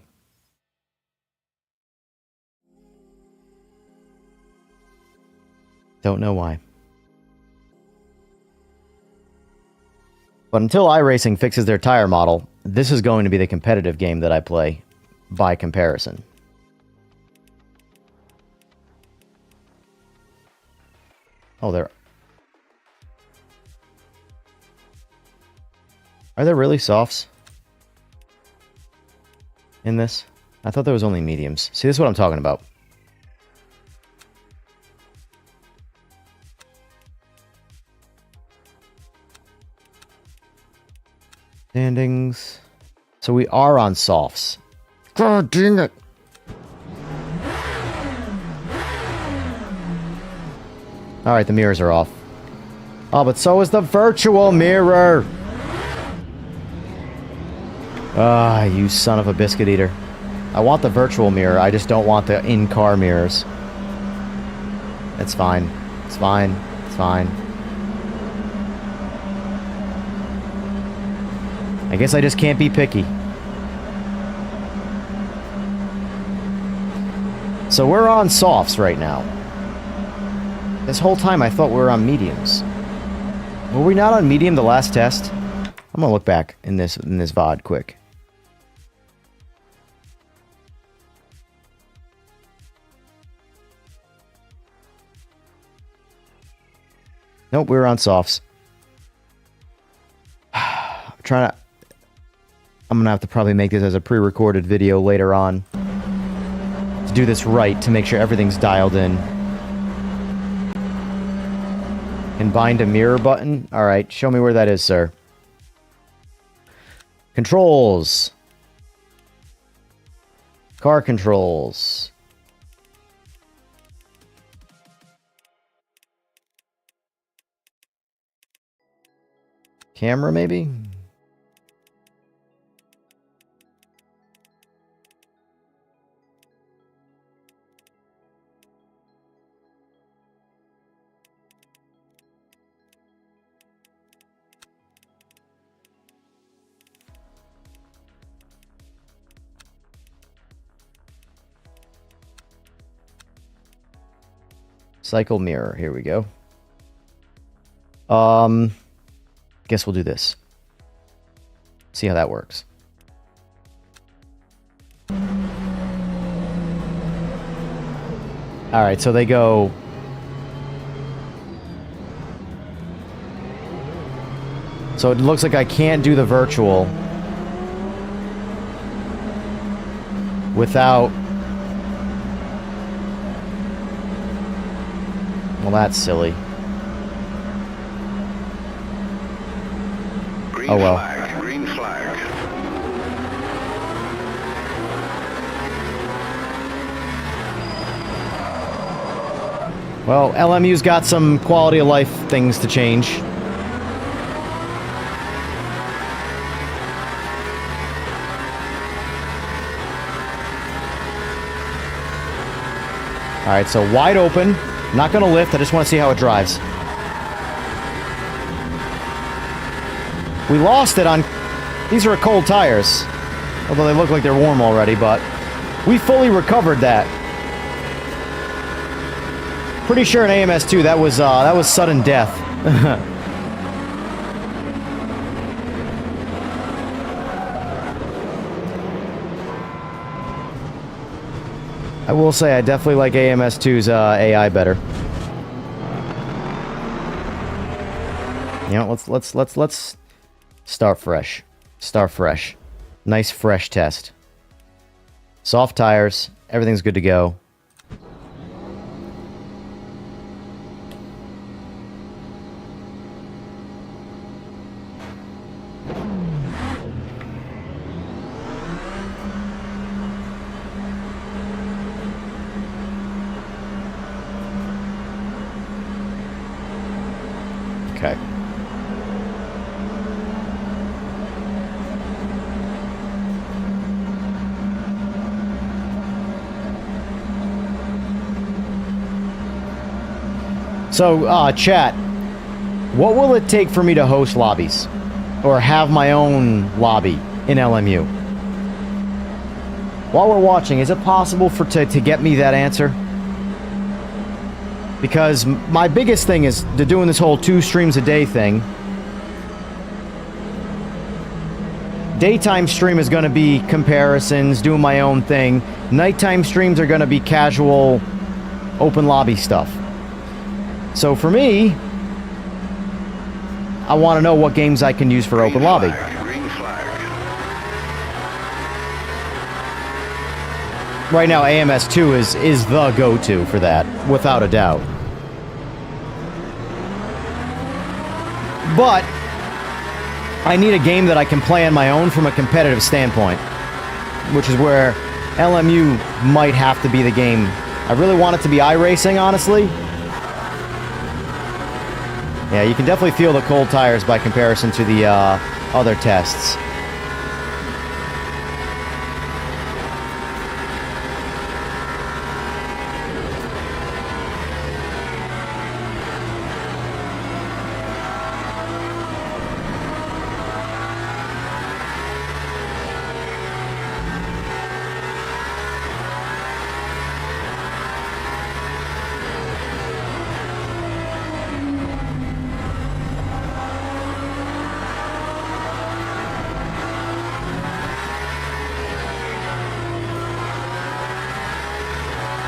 Don't know why. But until iRacing fixes their tire model, this is going to be the competitive game that I play by comparison. Oh, there. Are there really softs in this? I thought there was only mediums. See, this is what I'm talking about. Standings. So we are on softs. God dang it. Alright, the mirrors are off. Oh, but so is the virtual mirror! Ah, you son of a biscuit eater. I want the virtual mirror, I just don't want the in-car mirrors. It's fine. It's fine. It's fine. I guess I just can't be picky. So we're on softs right now. This whole time I thought we were on mediums. Were we not on medium the last test? I'm gonna look back in this VOD quick. Nope, we were on softs. I'm gonna have to probably make this as a pre-recorded video later on. To do this right, to make sure everything's dialed in. And bind a mirror button? Alright, show me where that is, sir. Controls. Car controls. Camera, maybe? Cycle mirror, here we go. Guess we'll do this. See how that works. Alright, so they go... So it looks like I can't do the virtual without... Well, that's silly. Green Oh well. flag, green flag. Well, LMU's got some quality of life things to change. Alright, so wide open. Not gonna lift, I just want to see how it drives. We lost it on... These are cold tires. Although they look like they're warm already, but... We fully recovered that. Pretty sure in AMS2 that was sudden death. I will say I definitely like AMS2's AI better. You know, let's start fresh. Start fresh. Nice fresh test. Soft tires, everything's good to go. Okay. So, chat, what will it take for me to host lobbies? Or have my own lobby in LMU? While we're watching, is it possible to get me that answer? Because my biggest thing is doing this whole 2 streams a day thing. Daytime stream is going to be comparisons, doing my own thing. Nighttime streams are going to be casual, open lobby stuff. So for me, I want to know what games I can use for open lobby. Green flag. Right now, AMS2 is the go-to for that, without a doubt. But I need a game that I can play on my own from a competitive standpoint, which is where LMU might have to be the game. I really want it to be iRacing, honestly. Yeah, you can definitely feel the cold tires by comparison to the other tests.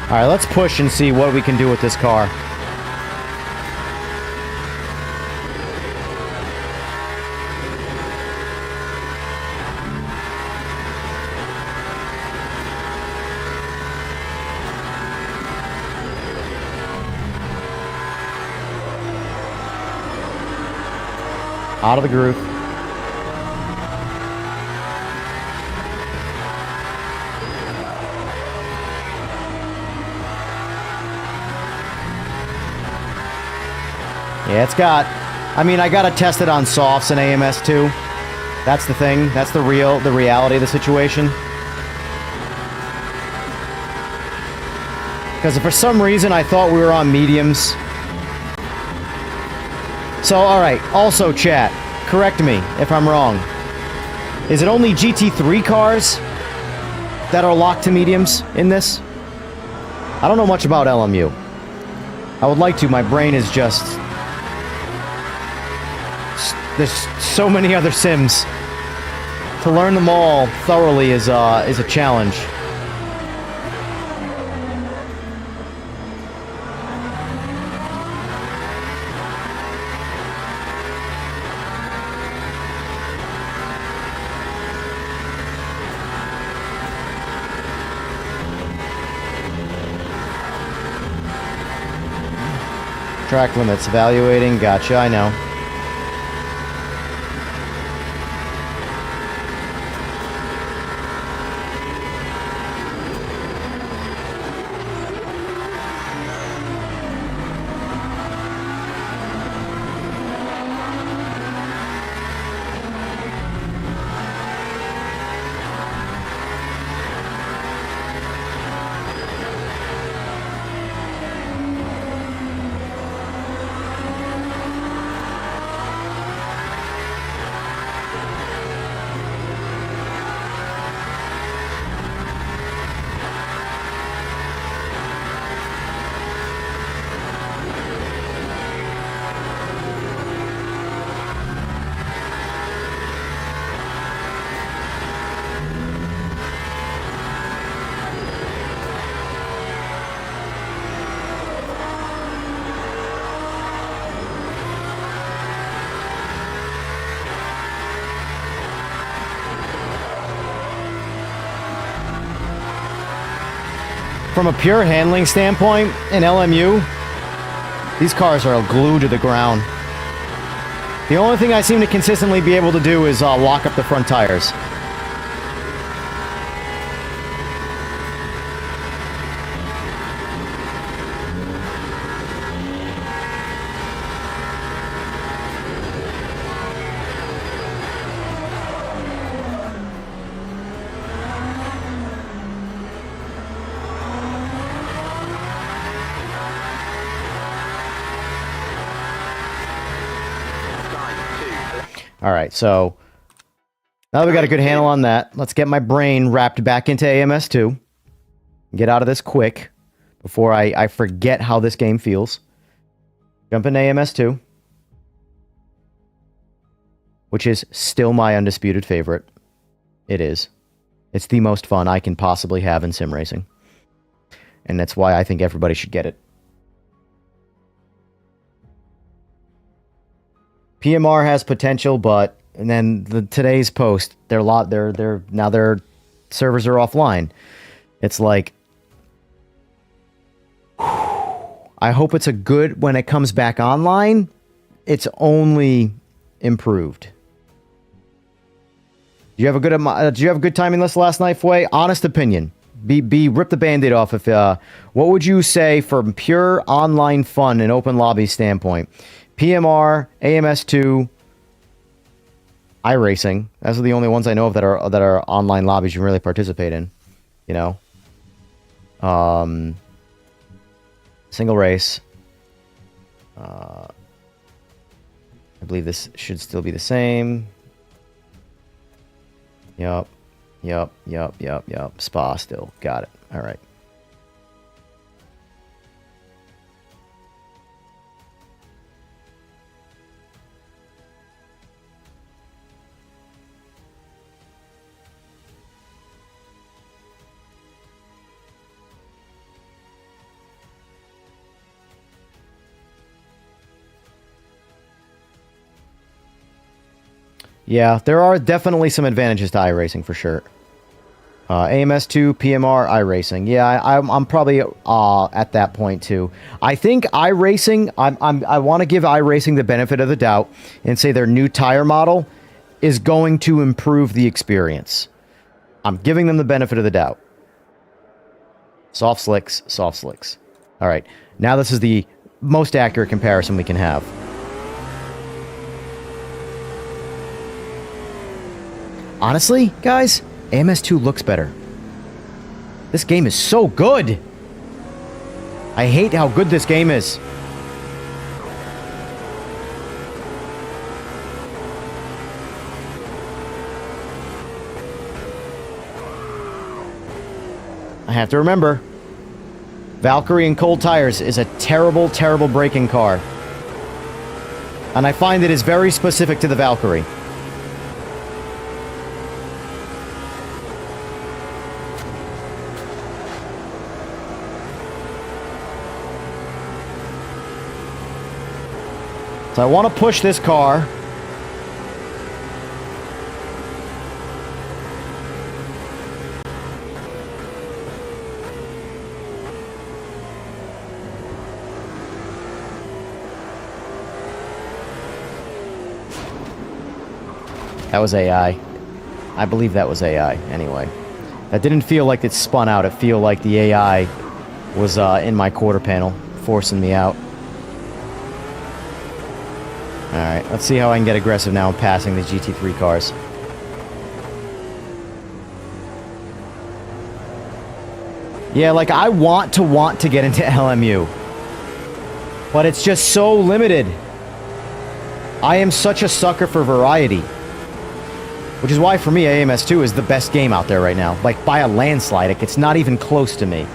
Alright, let's push and see what we can do with this car. Out of the groove. Yeah, it's got... I mean, I gotta test it on softs and AMS2. That's the thing. That's the reality of the situation. Because for some reason I thought we were on mediums. So, alright. Also, chat, correct me if I'm wrong. Is it only GT3 cars that are locked to mediums in this? I don't know much about LMU. I would like to. My brain is just... There's so many other sims. To learn them all thoroughly is a challenge. Track limits, evaluating, gotcha, I know. From a pure handling standpoint, in LMU, these cars are glued to the ground. The only thing I seem to consistently be able to do is lock up the front tires. All right, so now that we got a good handle on that, let's get my brain wrapped back into AMS2. Get out of this quick before I forget how this game feels. Jump into AMS2, which is still my undisputed favorite. It is. It's the most fun I can possibly have in sim racing. And that's why I think everybody should get it. PMR has potential, but and then today's post, now their servers are offline. It's like, I hope it's a good when it comes back online. It's only improved. Do you have a good timing list last night, Fway? Honest opinion. Rip the band-aid off. If what would you say from pure online fun and open lobby standpoint? PMR, AMS2, iRacing. Those are the only ones I know of that are online lobbies you can really participate in. You know, single race. I believe this should still be the same. Yup. Spa still. Got it. All right. Yeah, there are definitely some advantages to iRacing for sure. AMS2, PMR, iRacing. Yeah, I'm probably at that point too. I think iRacing. I want to give iRacing the benefit of the doubt and say their new tire model is going to improve the experience. I'm giving them the benefit of the doubt. Soft slicks, soft slicks. All right, now this is the most accurate comparison we can have. Honestly, guys, AMS2 looks better. This game is so good. I hate how good this game is. I have to remember, Valkyrie and cold tires is a terrible, terrible braking car. And I find it is very specific to the Valkyrie. So I want to push this car. That was AI. I believe that was AI, anyway. That didn't feel like it spun out. It feel like the AI was in my quarter panel, forcing me out. Alright, let's see how I can get aggressive now in passing the GT3 cars. Yeah, like, I want to get into LMU. But it's just so limited. I am such a sucker for variety. Which is why, for me, AMS2 is the best game out there right now. Like, by a landslide. Like, it's not even close to me.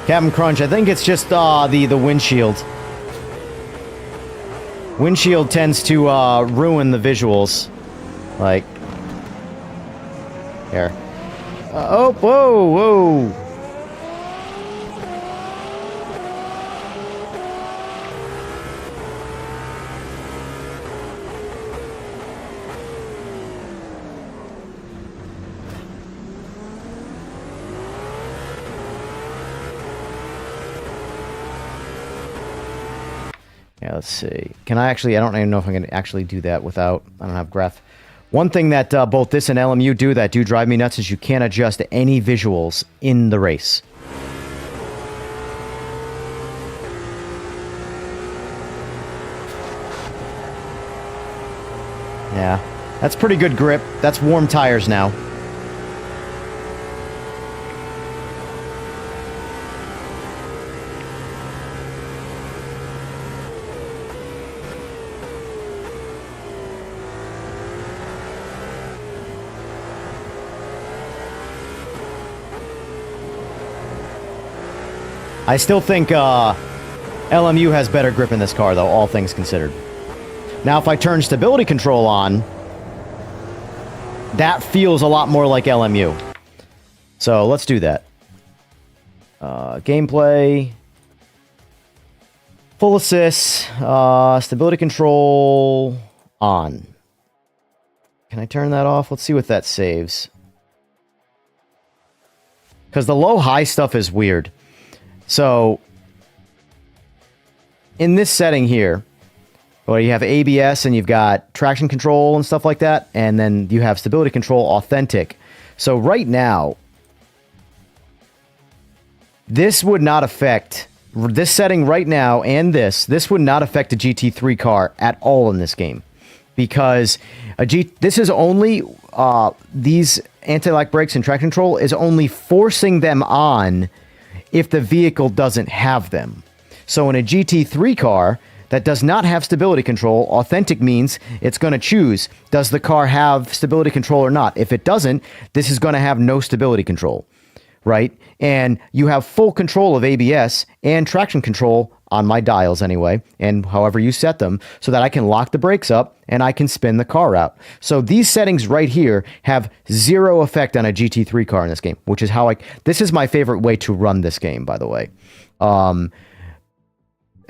Captain Crunch, I think it's just the windshield. Windshield tends to ruin the visuals. Like, here. Oh, whoa, whoa. Yeah, let's see. Can I actually... I don't even know if I can actually do that without... I don't have graph. One thing that both this and LMU do that do drive me nuts is you can't adjust any visuals in the race. Yeah, that's pretty good grip. That's warm tires now. I still think LMU has better grip in this car, though, all things considered. Now, if I turn stability control on, that feels a lot more like LMU. So, let's do that. Gameplay. Full assist. Stability control on. Can I turn that off? Let's see what that saves. Because the low-high stuff is weird. So, in this setting here, well, you have ABS and you've got traction control and stuff like that, and then you have stability control authentic. So right now, this would not affect, this setting right now and this would not affect a GT3 car at all in this game. Because this is only, these anti-lock brakes and traction control is only forcing them on if the vehicle doesn't have them. So in a GT3 car that does not have stability control, authentic means it's going to choose, does the car have stability control or not? If it doesn't, this is going to have no stability control, right? And you have full control of ABS and traction control on my dials anyway, and however you set them, so that I can lock the brakes up and I can spin the car out. So these settings right here have zero effect on a GT3 car in this game, which is how this is my favorite way to run this game, by the way.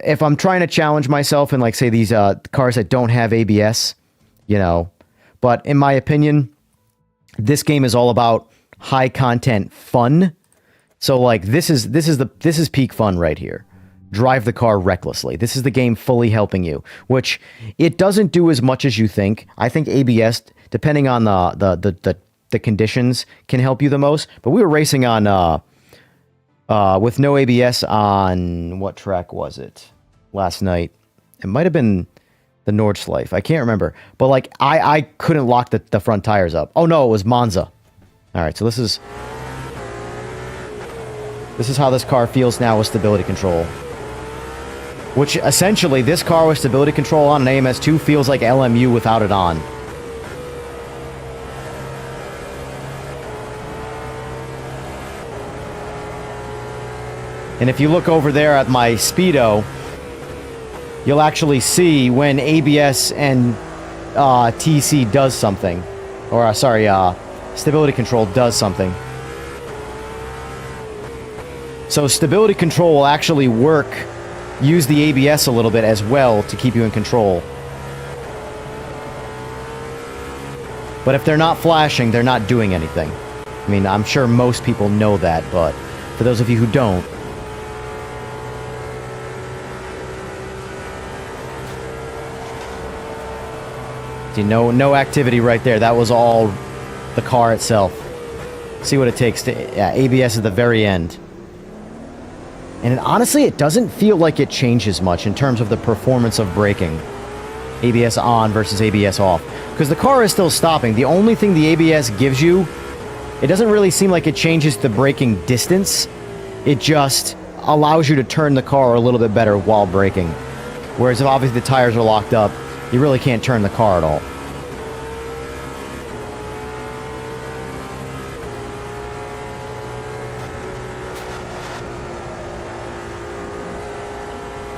If I'm trying to challenge myself in, like, say, these cars that don't have ABS, you know, but in my opinion, this game is all about high content fun. So, like, this is peak fun right here. Drive the car recklessly. This is the game fully helping you, which it doesn't do as much as you think. I think ABS, depending on the conditions, can help you the most. But we were racing on with no ABS on, what track was it last night? It might have been the Nordschleife. I can't remember. But, like, I couldn't lock the front tires up. Oh no, it was Monza. All right, so this is how this car feels now with stability control. Which, essentially, this car with stability control on an AMS2 feels like LMU without it on. And if you look over there at my Speedo, you'll actually see when ABS and TC does something. Or, stability control does something. So stability control will actually use the ABS a little bit as well to keep you in control. But if they're not flashing, they're not doing anything. I mean, I'm sure most people know that, but for those of you who don't, see, no activity right there. That was all the car itself. See what it takes to... Yeah, ABS at the very end. And honestly, it doesn't feel like it changes much in terms of the performance of braking. ABS on versus ABS off. Because the car is still stopping. The only thing the ABS gives you, it doesn't really seem like it changes the braking distance. It just allows you to turn the car a little bit better while braking. Whereas if obviously the tires are locked up, you really can't turn the car at all.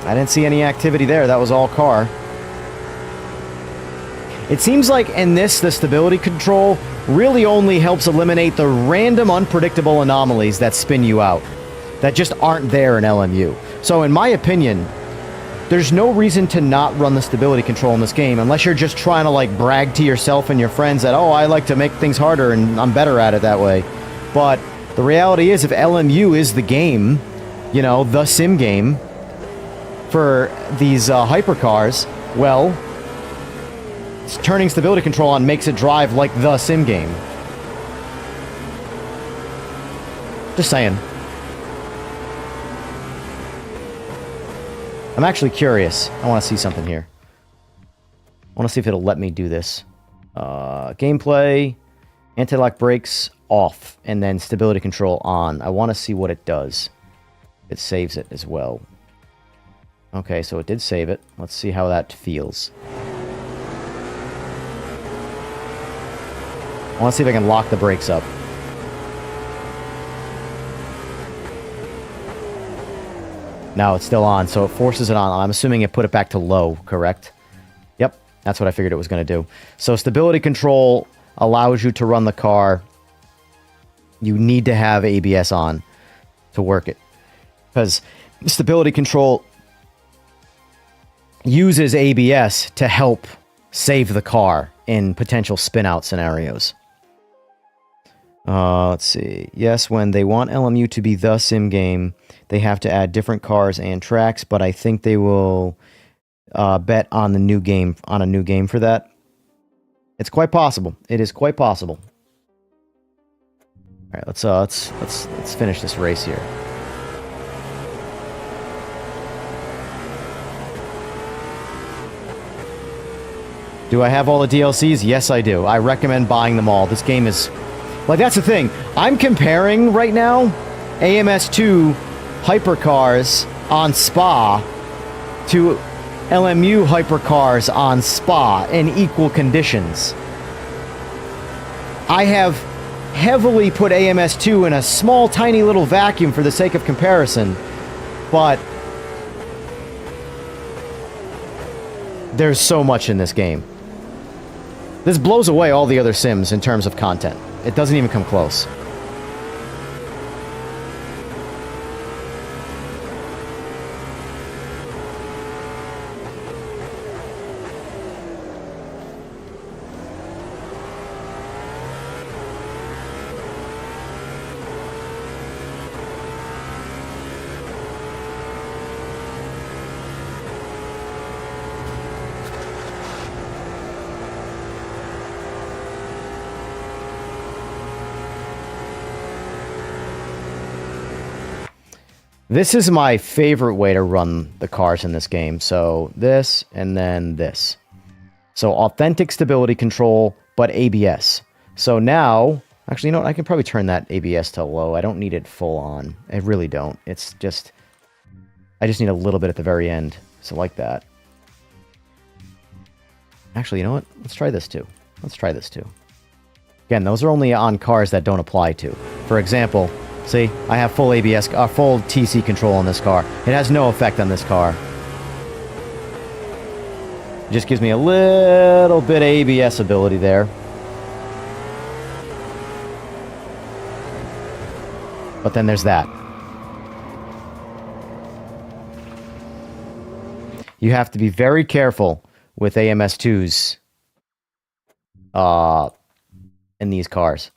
I didn't see any activity there. That was all car. It seems like in this, the stability control really only helps eliminate the random unpredictable anomalies that spin you out, that just aren't there in LMU. So in my opinion, there's no reason to not run the stability control in this game unless you're just trying to, like, brag to yourself and your friends that, oh, I like to make things harder and I'm better at it that way. But the reality is, if LMU is the game, you know, the sim game, for these hypercars, well, turning stability control on makes it drive like the sim game. Just saying. I'm actually curious. I want to see something here. I want to see if it'll let me do this. Gameplay, anti-lock brakes off, and then stability control on. I want to see what it does. It saves it as well. Okay, so it did save it. Let's see how that feels. I want to see if I can lock the brakes up. No, it's still on, so it forces it on. I'm assuming it put it back to low, correct? Yep, that's what I figured it was going to do. So stability control allows you to run the car. You need to have ABS on to work it. Because stability control uses ABS to help save the car in potential spin-out scenarios. Let's see. Yes, when they want LMU to be the sim game, they have to add different cars and tracks, but I think they will bet on the new game, on a new game for that. It's quite possible. It is quite possible. All right, let's finish this race here. Do I have all the DLCs? Yes, I do. I recommend buying them all. This game is... Like, that's the thing. I'm comparing right now AMS2 hypercars on Spa to LMU hypercars on Spa in equal conditions. I have heavily put AMS2 in a small, tiny little vacuum for the sake of comparison, but there's so much in this game. This blows away all the other Sims in terms of content. It doesn't even come close. This is my favorite way to run the cars in this game. So this, and then this. So authentic stability control, but ABS. So now, actually, you know what? I can probably turn that ABS to low. I don't need it full on. I really don't. It's just, I just need a little bit at the very end. So like that. Actually, you know what? Let's try this too. Let's try this too. Again, those are only on cars that don't apply to. For example, see, I have full ABS, full TC control on this car. It has no effect on this car. It just gives me a little bit of ABS ability there. But then there's that. You have to be very careful with AMS2s in these cars.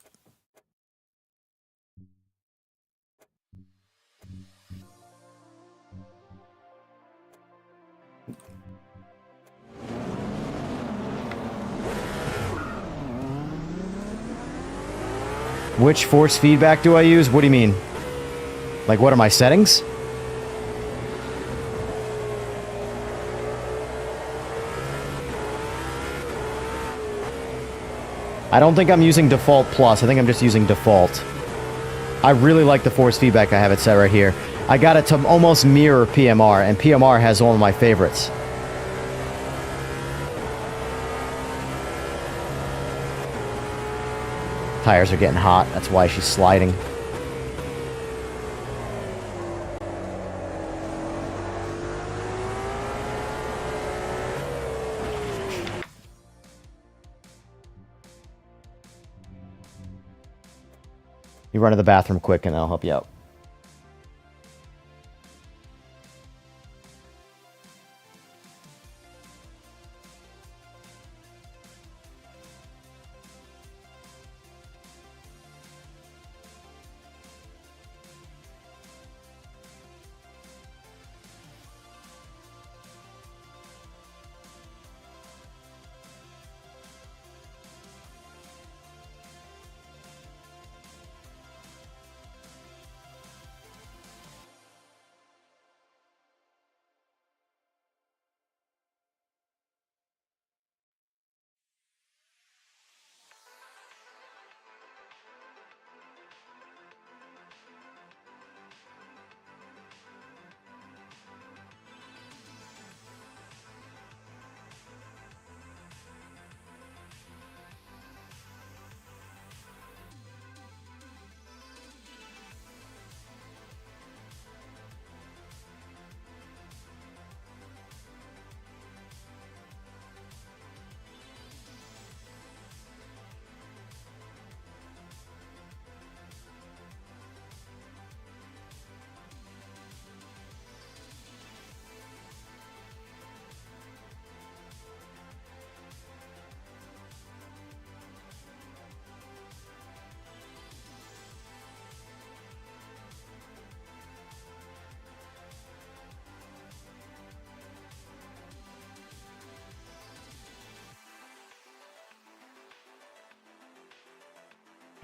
Which force feedback do I use? What do you mean? Like, what are my settings? I don't think I'm using default plus. I think I'm just using default. I really like the force feedback I have it set right here. I got it to almost mirror PMR, and PMR has all of my favorites. Tires are getting hot. That's why she's sliding. You run to the bathroom quick and I'll help you out.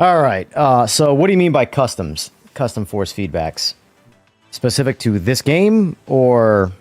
All right. So what do you mean by customs? Custom force feedbacks? Specific to this game or...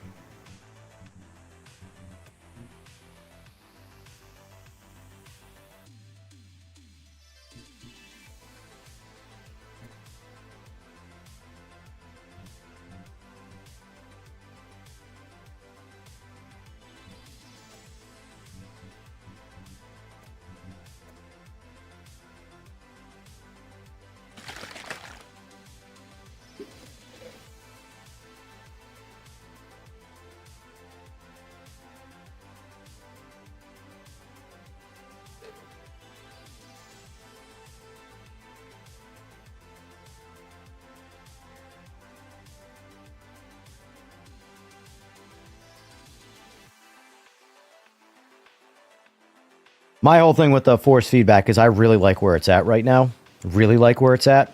My whole thing with the force feedback is I really like where it's at right now. Really like where it's at.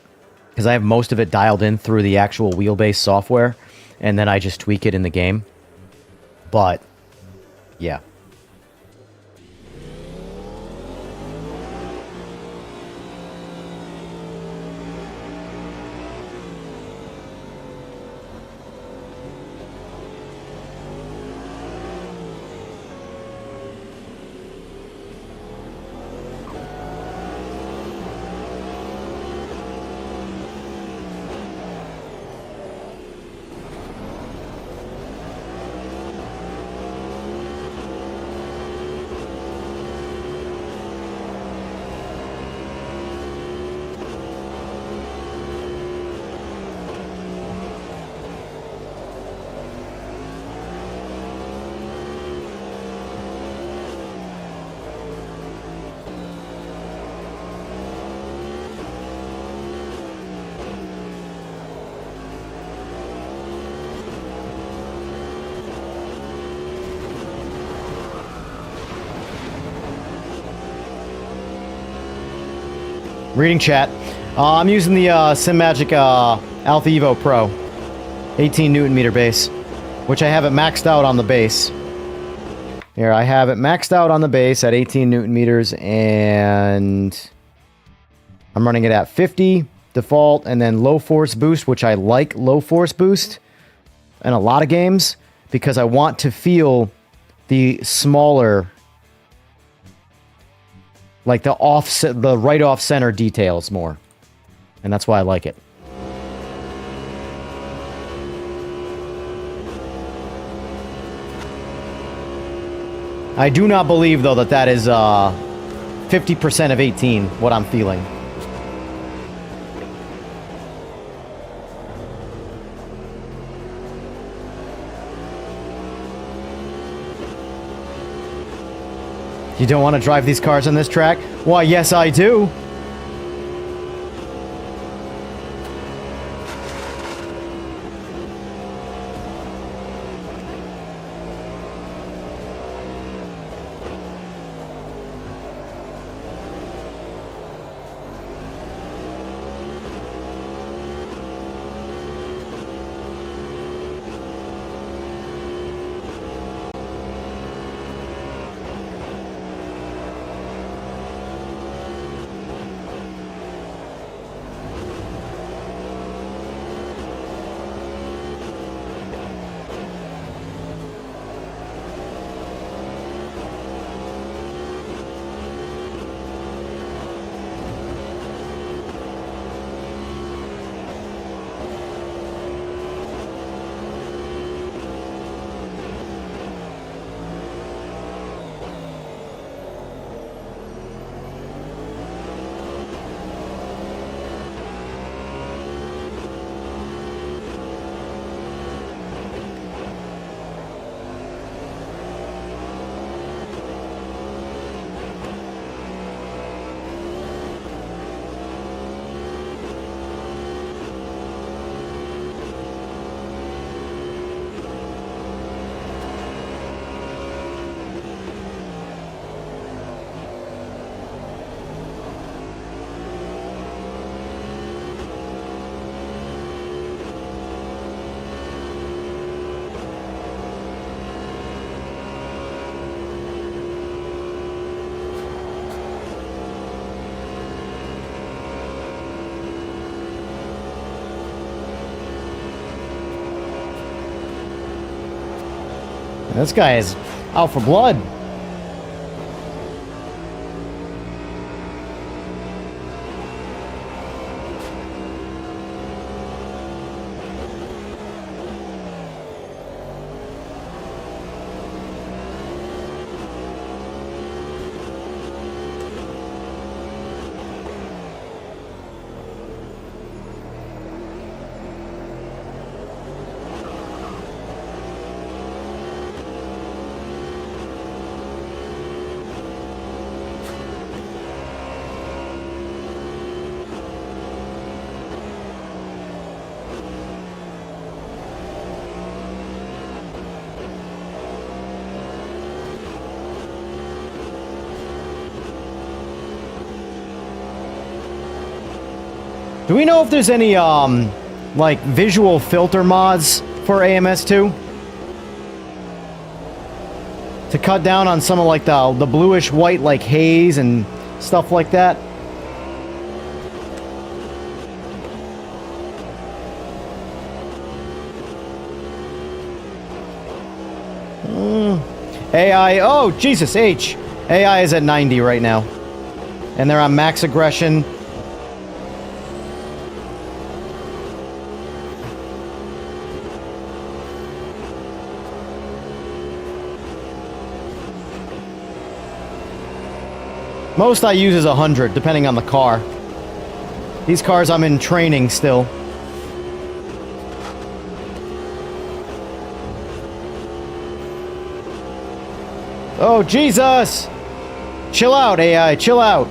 Because I have most of it dialed in through the actual wheelbase software. And then I just tweak it in the game. But, yeah. Reading chat. I'm using the Simagic Alpha EVO Pro. 18 Newton meter base. Which I have it maxed out on the base. Here, I have it maxed out on the base at 18 Newton meters. And I'm running it at 50 default. And then low force boost, which I like low force boost in a lot of games. Because I want to feel the smaller... like the offset, the right off center details more. And that's why I like it. I do not believe, though, that that is 50% of 18, what I'm feeling. You don't want to drive these cars on this track? Why, yes, I do. This guy is out for blood. Do we know if there's any, like, visual filter mods for AMS2? To cut down on some of, like, the bluish-white, like, haze and stuff like that? AI, oh, Jesus, H. AI is at 90 right now. And they're on max aggression. Most I use is 100, depending on the car. These cars I'm in training still. Oh, Jesus! Chill out, AI, chill out.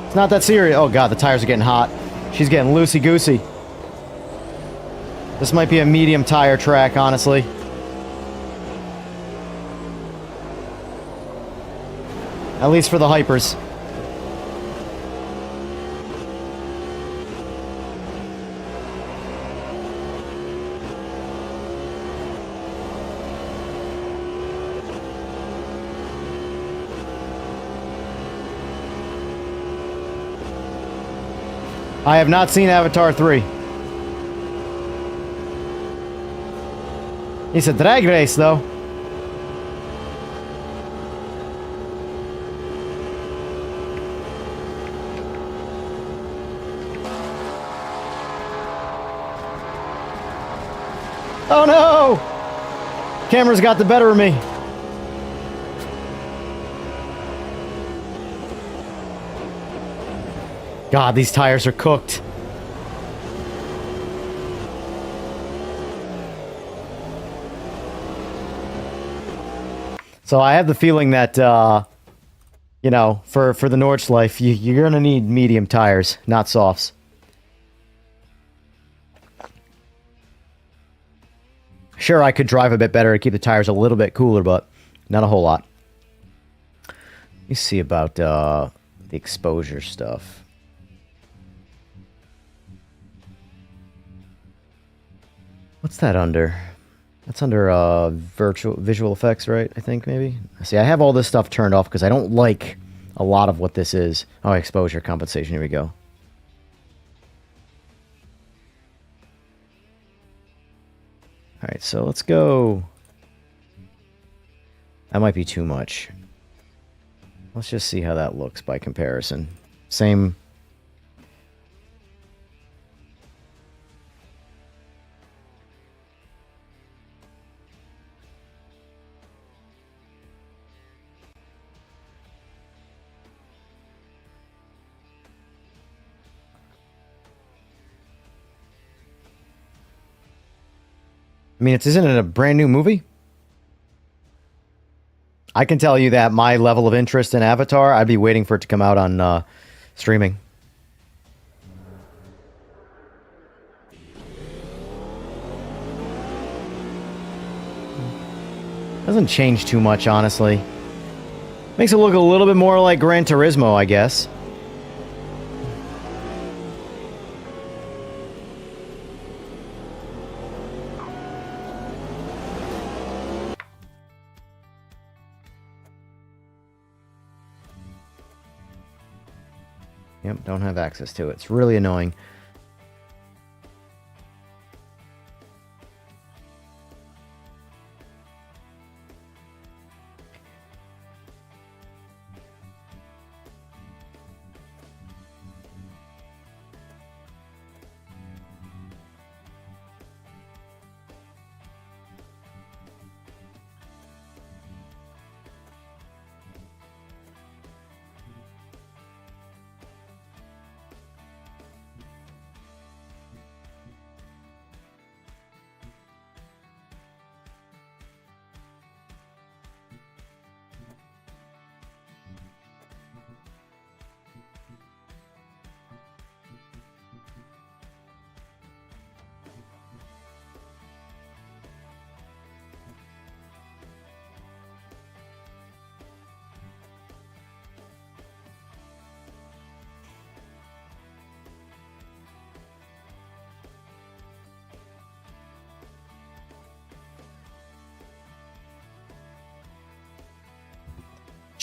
It's not that serious. Oh, God, the tires are getting hot. She's getting loosey-goosey. This might be a medium tire track, honestly. At least for the hypers. I have not seen Avatar 3. It's a drag race, though. Oh no! Camera's got the better of me. God, these tires are cooked. So I have the feeling that, you know, for the Nordschleife, you're going to need medium tires, not softs. Sure, I could drive a bit better to keep the tires a little bit cooler, but not a whole lot. Let me see about the exposure stuff. What's that under? That's under visual effects, right? I think maybe. See, I have all this stuff turned off because I don't like a lot of what this is. Oh, exposure compensation. Here we go. All right, so let's go. That might be too much. Let's just see how that looks by comparison. Same. I mean, isn't it a brand new movie? I can tell you that my level of interest in Avatar, I'd be waiting for it to come out on streaming. Doesn't change too much, honestly. Makes it look a little bit more like Gran Turismo, I guess. Yep, don't have access to it. It's really annoying.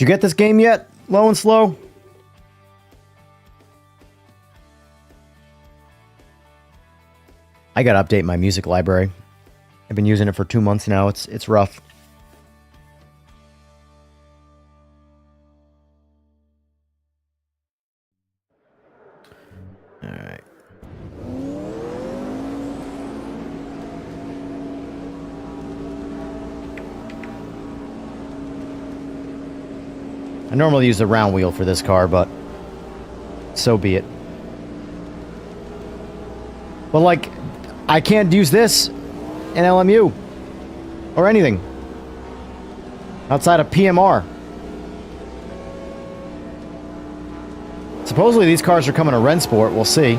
Did you get this game yet, Low and Slow? I gotta update my music library. I've been using it for 2 months now. It's rough. All right. I normally use the round wheel for this car, but so be it. But like, I can't use this in LMU or anything outside of PMR. Supposedly these cars are coming to Rennsport. We'll see.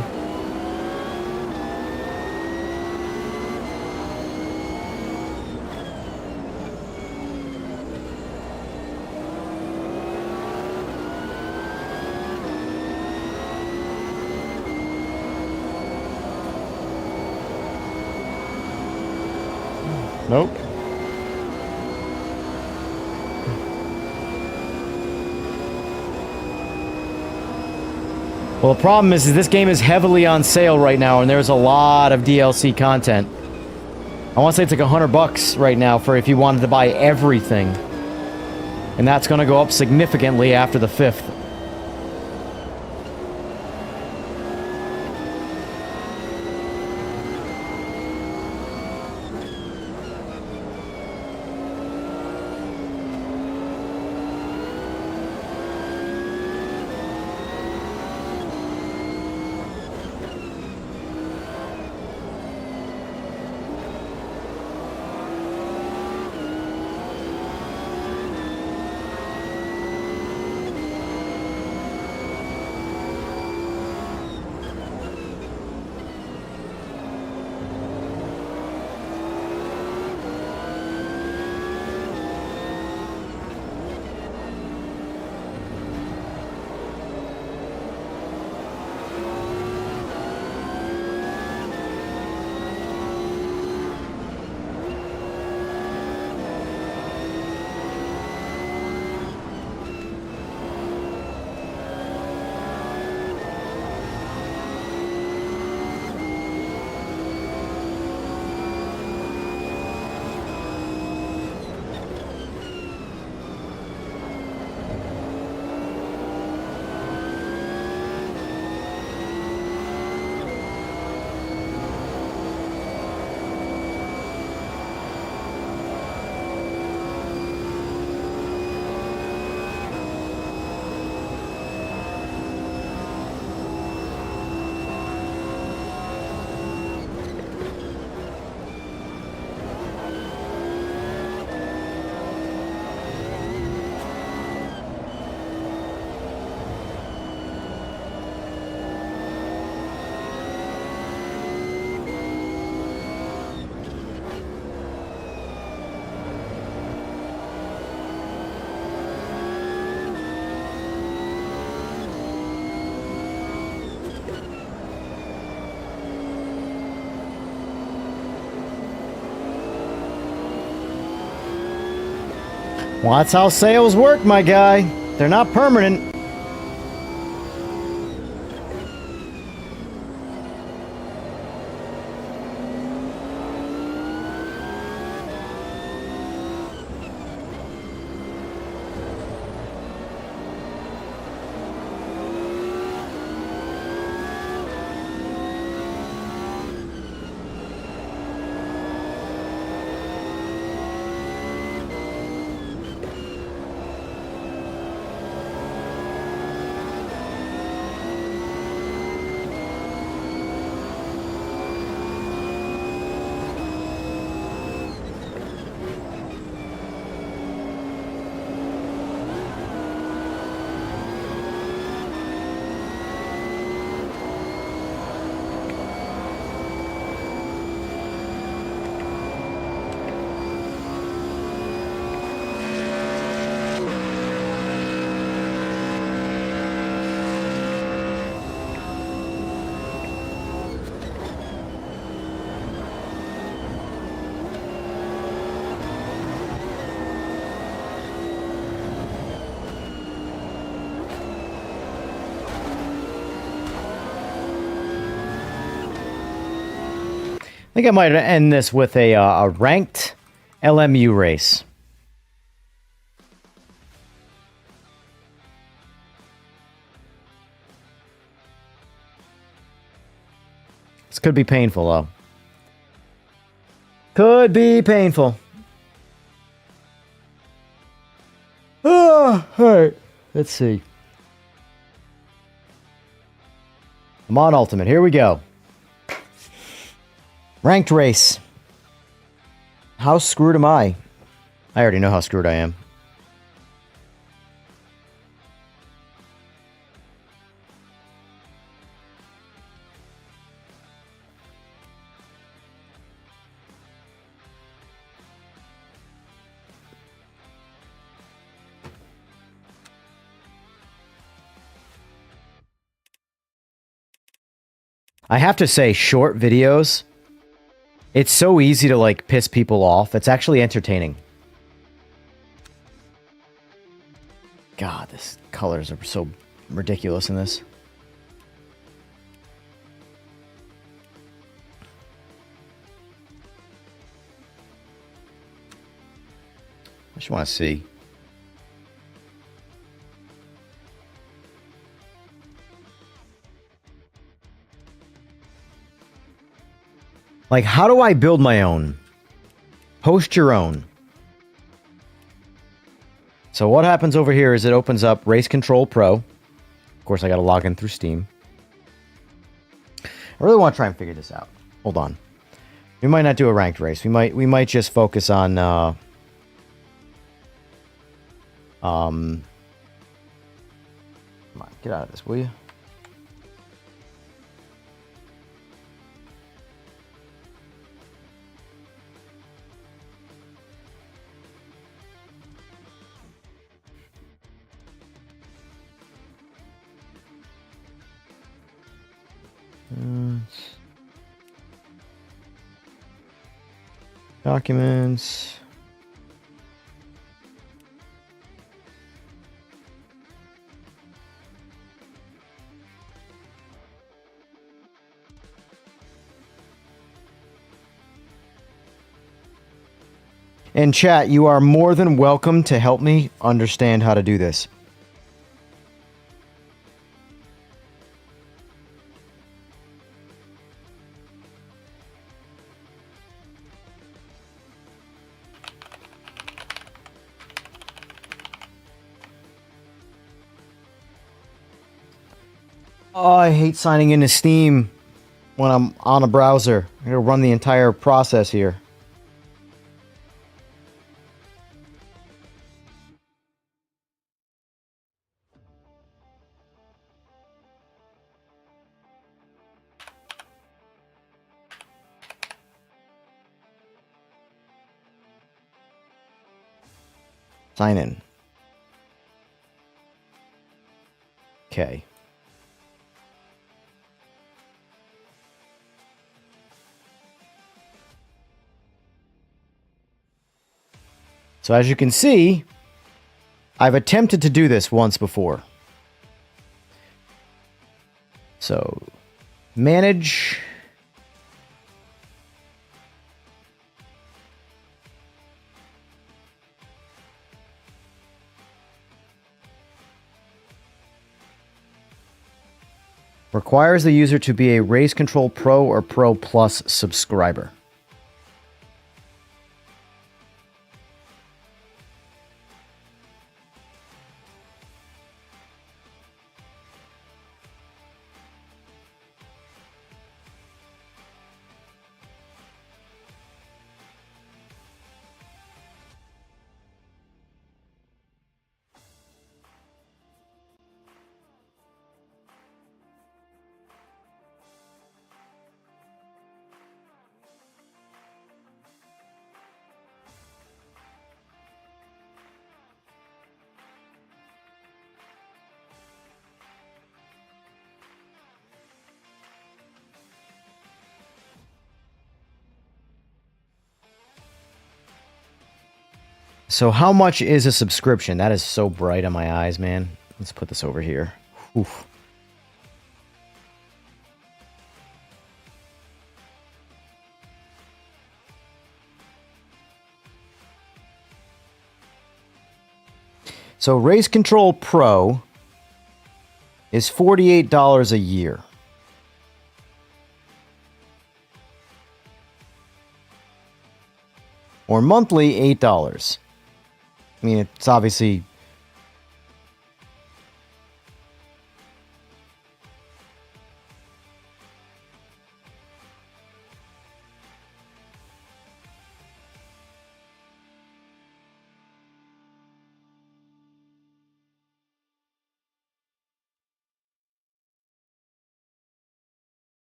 Nope. Well, the problem is this game is heavily on sale right now, and there's a lot of DLC content. I want to say it's like $100 right now for if you wanted to buy everything. And that's going to go up significantly after the 5th. Well, that's how sales work, my guy. They're not permanent. think I might end this with a ranked LMU race. This could be painful, though. Could be painful. Oh, all right. Let's see. I'm on Ultimate. Here we go. Ranked race. How screwed am I? I already know how screwed I am. I have to say, short videos, it's so easy to, like, piss people off. It's actually entertaining. God, these colors are so ridiculous in this. I just want to see. Like, how do I build my own? Host your own. So what happens over here is it opens up Race Control Pro. Of course, I got to log in through Steam. I really want to try and figure this out. Hold on. We might not do a ranked race. We might just focus on come on, get out of this, will you? Documents. In chat, you are more than welcome to help me understand how to do this. Oh, I hate signing into Steam when I'm on a browser. I gotta run the entire process here. Sign in. Okay. So as you can see, I've attempted to do this once before. So, manage. Requires the user to be a Race Control Pro or Pro Plus subscriber. So how much is a subscription? That is so bright on my eyes, man. Let's put this over here. Oof. So Race Control Pro is $48 a year. Or monthly, $8. I mean, it's obviously...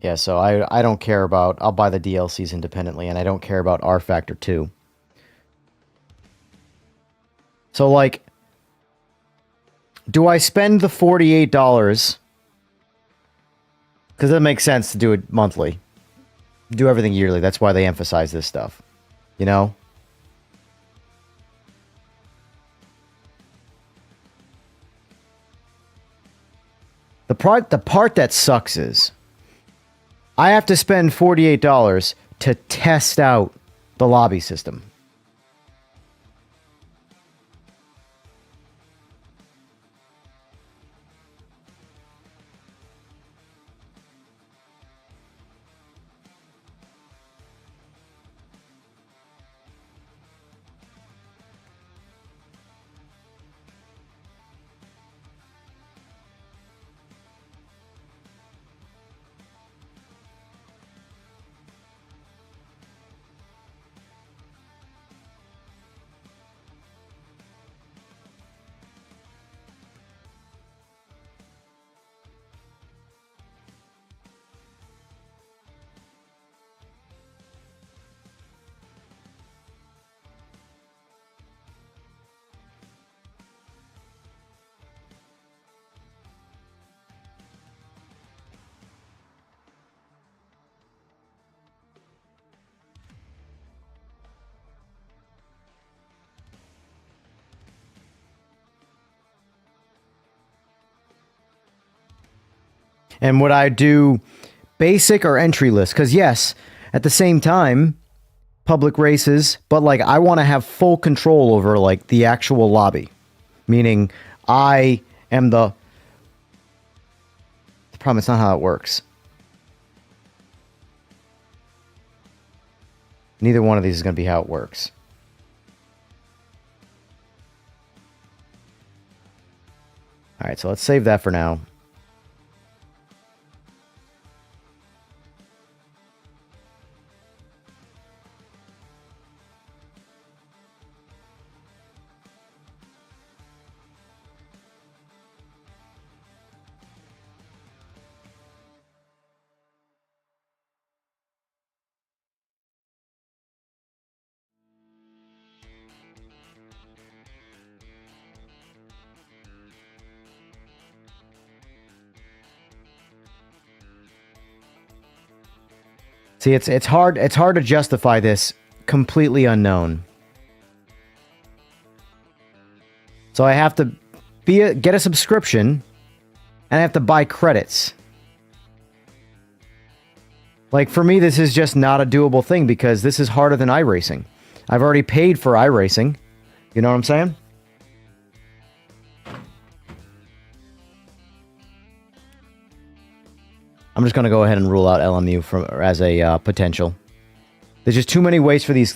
Yeah, so I don't care about... I'll buy the DLCs independently, and I don't care about R Factor 2. So, like... Do I spend the $48? Because it makes sense to do it monthly. Do everything yearly. That's why they emphasize this stuff. You know? The part that sucks is... I have to spend $48 to test out the lobby system. And would I do basic or entry list? Because yes, at the same time, public races, but like I want to have full control over like the actual lobby. Meaning I am the problem, it's not how it works. Neither one of these is going to be how it works. All right, so let's save that for now. See, it's hard to justify this completely unknown. So I have to get a subscription, and I have to buy credits. Like for me, this is just not a doable thing because this is harder than iRacing. I've already paid for iRacing. You know what I'm saying? I'm just going to go ahead and rule out LMU as a potential. There's just too many ways for these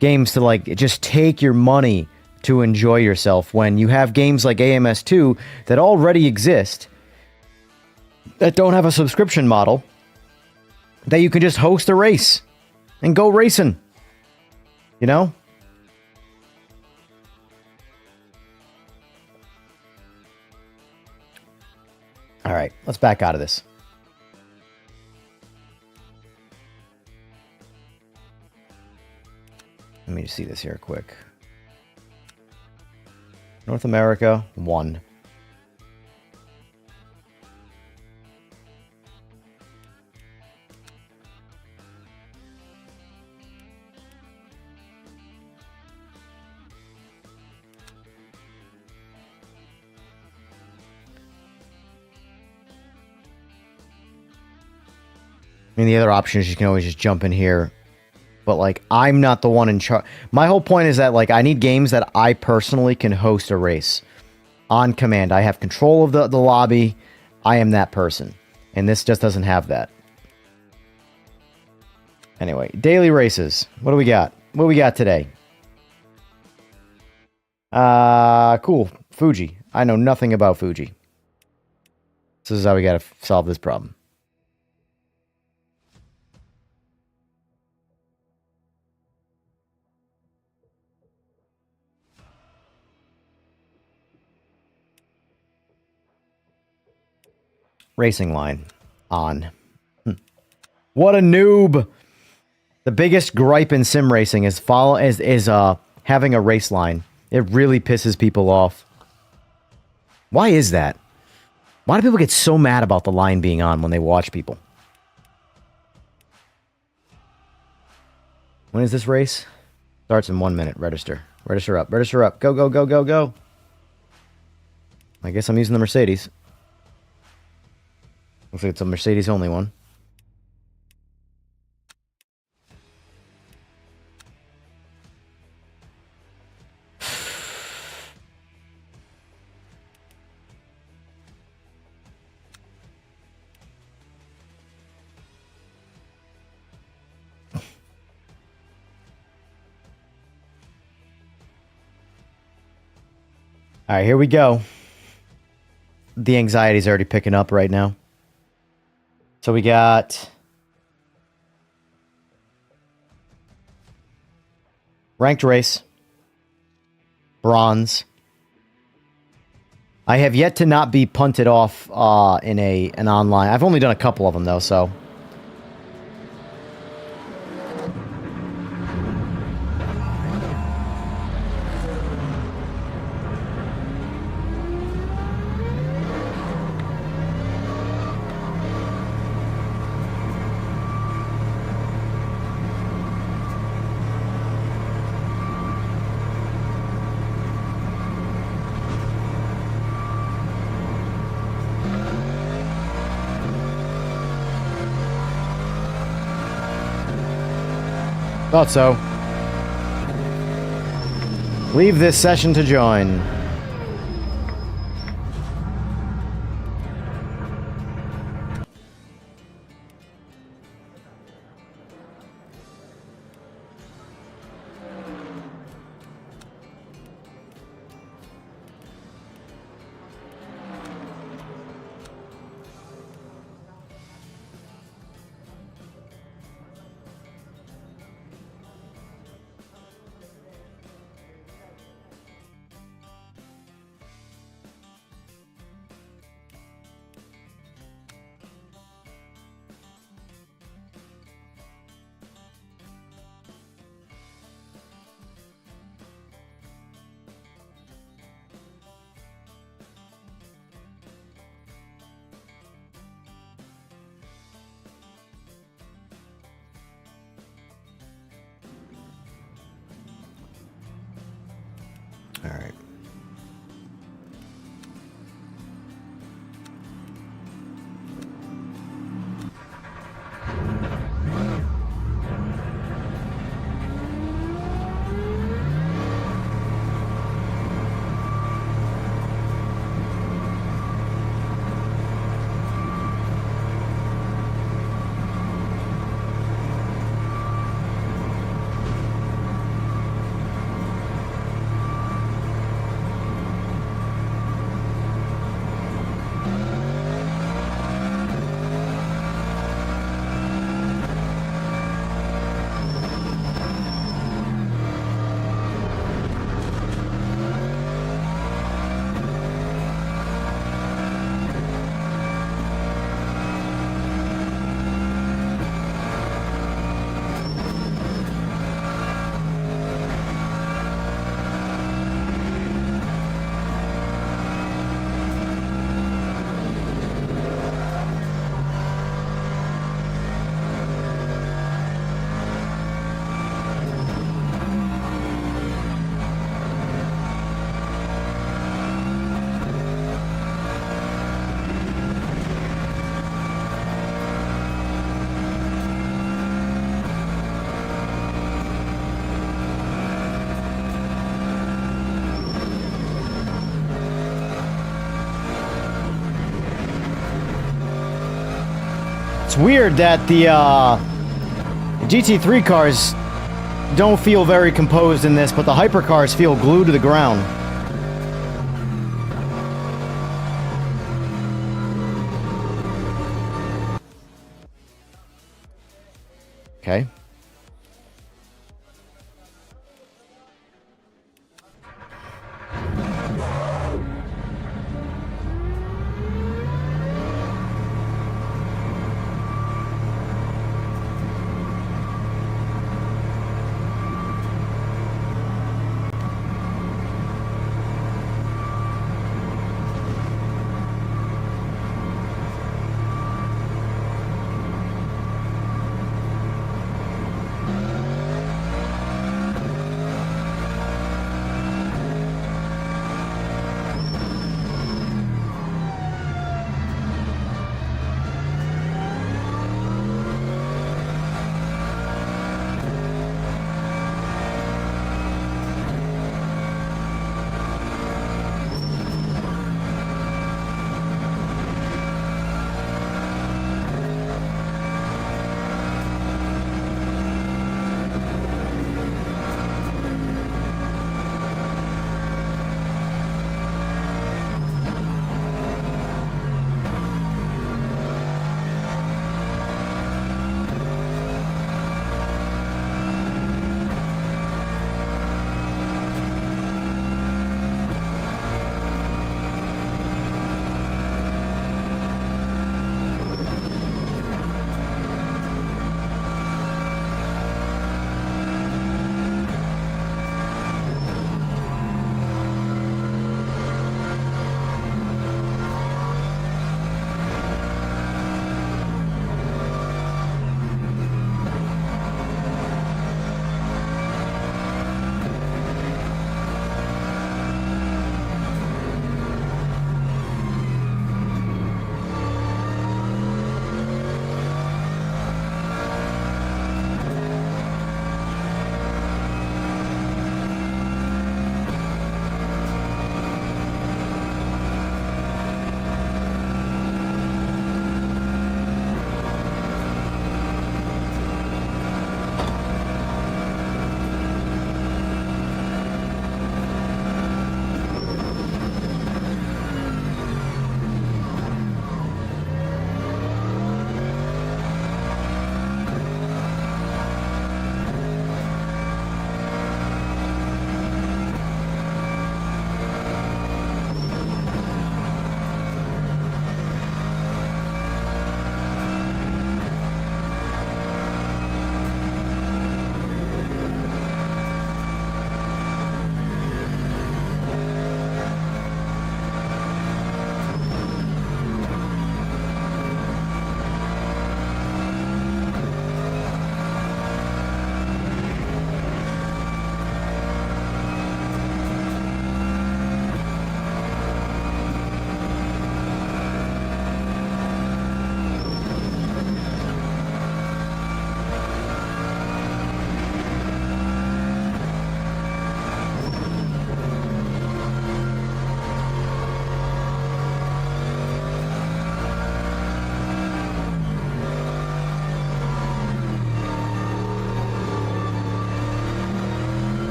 games to like just take your money to enjoy yourself when you have games like AMS2 that already exist that don't have a subscription model that you can just host a race and go racing. You know? All right, let's back out of this. Let me just see this here quick. North America, 1. I mean, the other option is you can always just jump in here but like I'm not the one in charge. My whole point is that like I need games that I personally can host a race on command. I have control of the lobby. I am that person, and this just doesn't have that. Anyway, daily races. What do we got? What do we got today? Cool. Fuji. I know nothing about Fuji. This is how we gotta solve this problem. Racing line. On. What a noob! The biggest gripe in sim racing is having a race line. It really pisses people off. Why is that? Why do people get so mad about the line being on when they watch people? When is this race? Starts in 1 minute. Register. Register up. Register up. Go, go, go, go, go. I guess I'm using the Mercedes. Looks like it's a Mercedes only one. All right, here we go. The anxiety's already picking up right now. So we got ranked race, bronze. I have yet to not be punted off in an online. I've only done a couple of them though, so. Thought so. Leave this session to join. It's weird that the GT3 cars don't feel very composed in this, but the hypercars feel glued to the ground. Okay.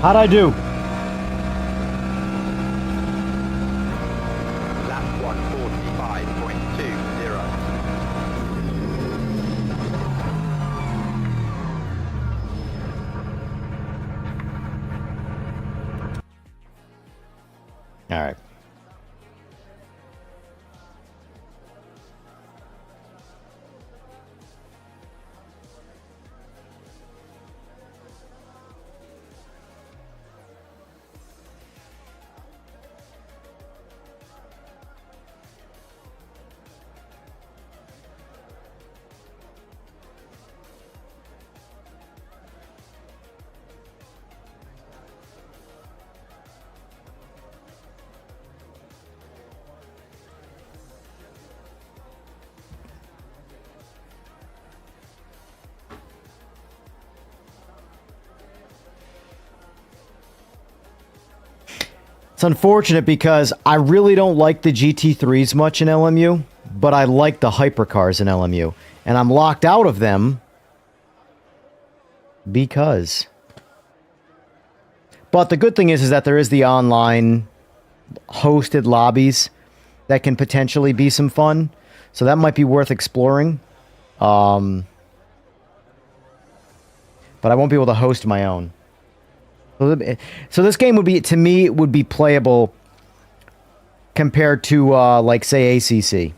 How'd I do? Lap 145.20. All right. It's unfortunate because I really don't like the GT3s much in LMU, but I like the hypercars in LMU. And I'm locked out of them because... But the good thing is that there is the online hosted lobbies that can potentially be some fun. So that might be worth exploring. But I won't be able to host my own. So this game would be, to me, would be playable compared to, like, say, ACC.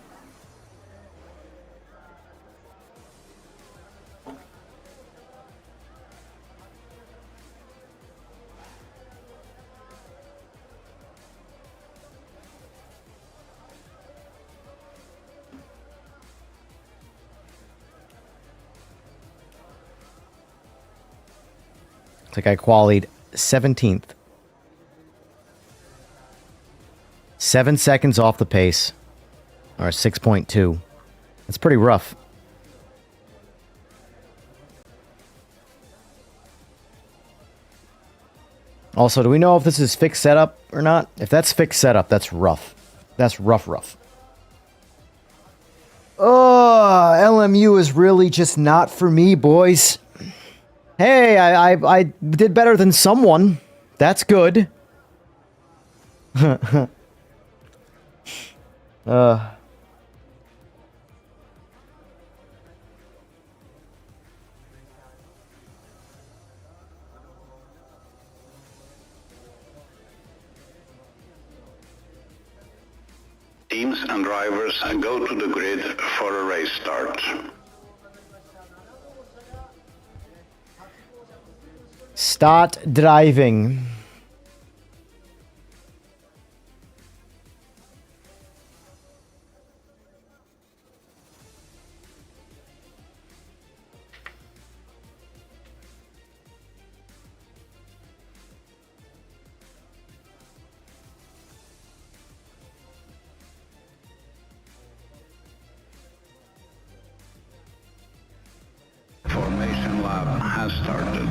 Looks like I qualied 17th. 7 seconds off the pace. Or 6.2. That's pretty rough. Also, do we know if this is fixed setup or not? If that's fixed setup, that's rough. That's rough. Oh, LMU is really just not for me, boys. Hey, I did better than someone. That's good. Teams and drivers go to the grid for a race start. Start driving. Formation lap has started.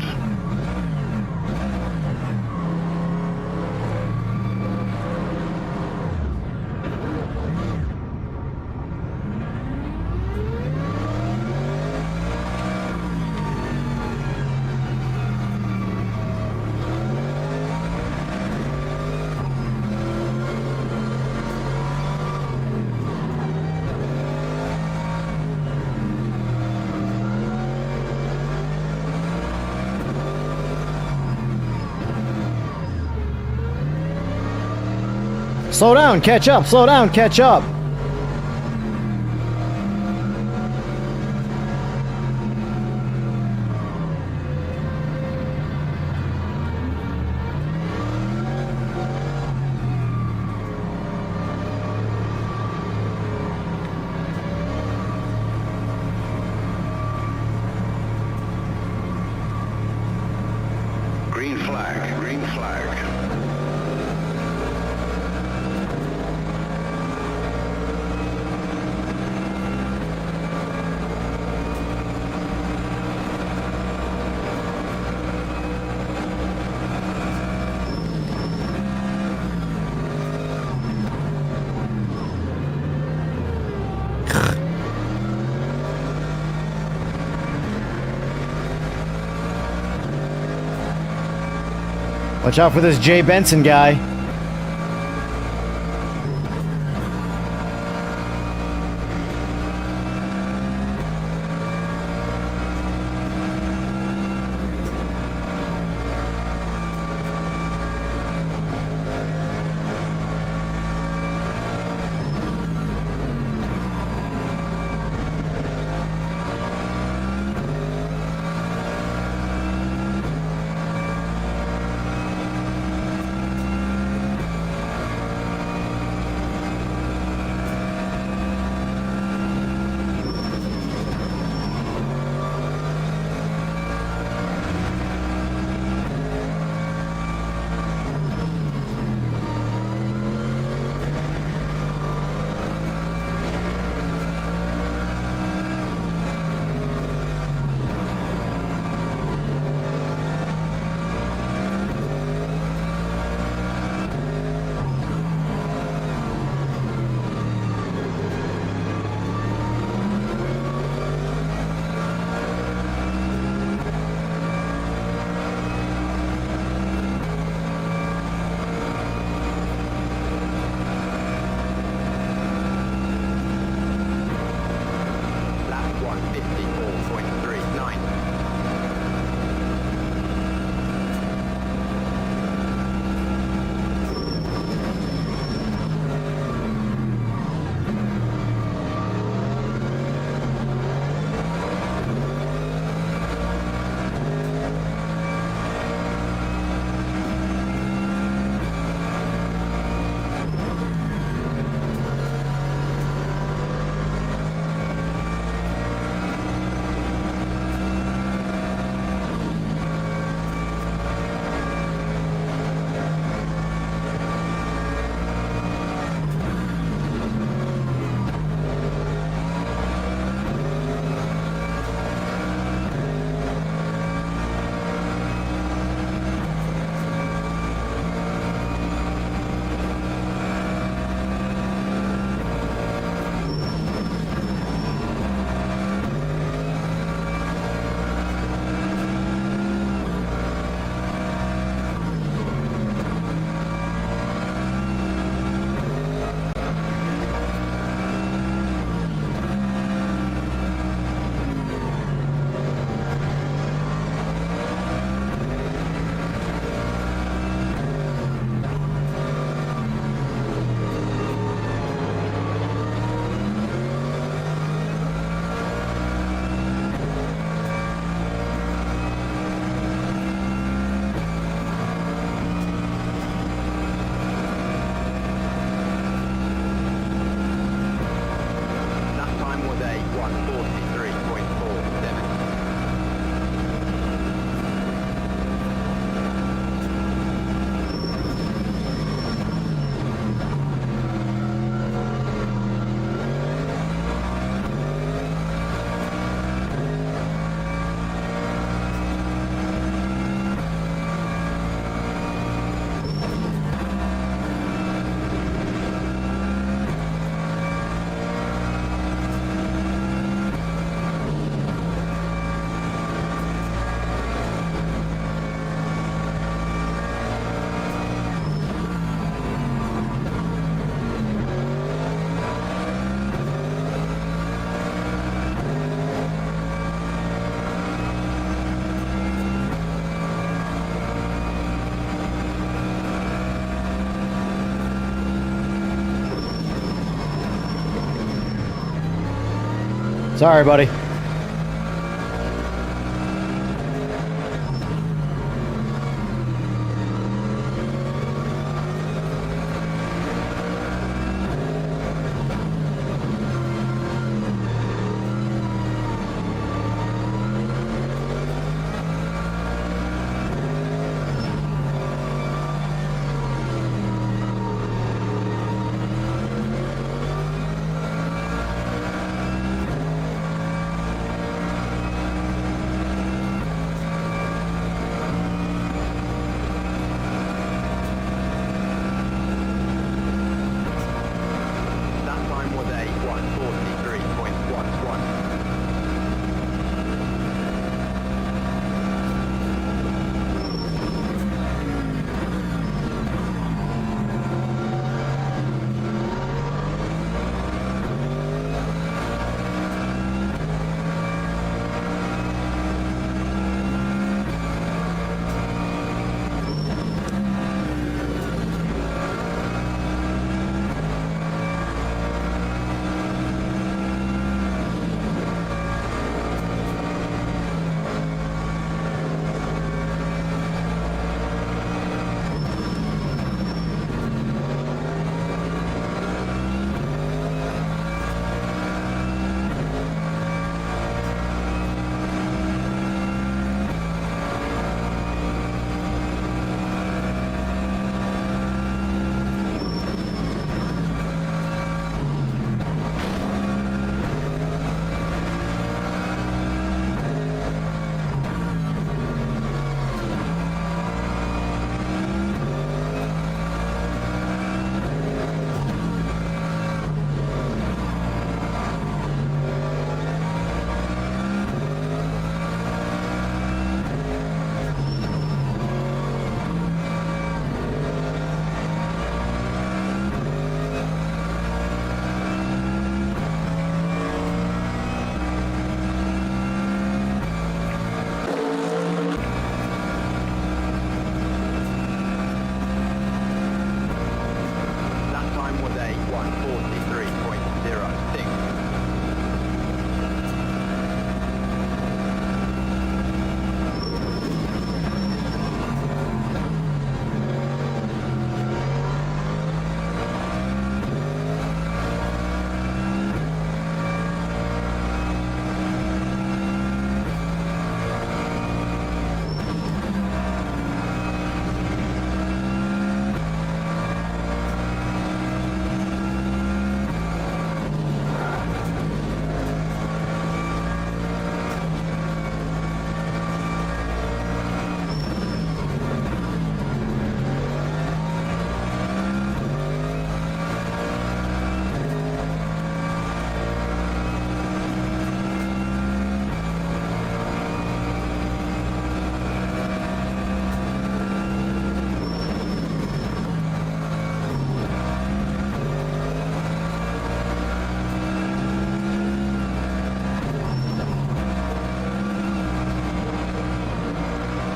Slow down, catch up, slow down, catch up. Green flag, green flag. Watch out for this Jay Benson guy. Sorry, buddy.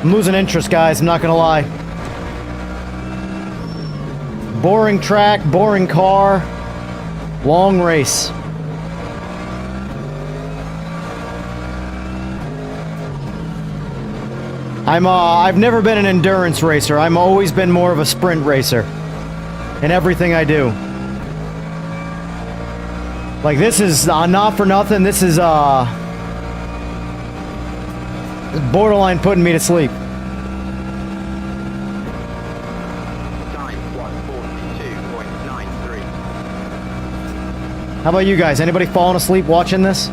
I'm losing interest, guys. I'm not gonna lie. Boring track, boring car, long race. I've never been an endurance racer. I've always been more of a sprint racer in everything I do. Like, this is not for nothing. This is borderline putting me to sleep. Time 1:42.93. How about you guys? Anybody falling asleep watching this?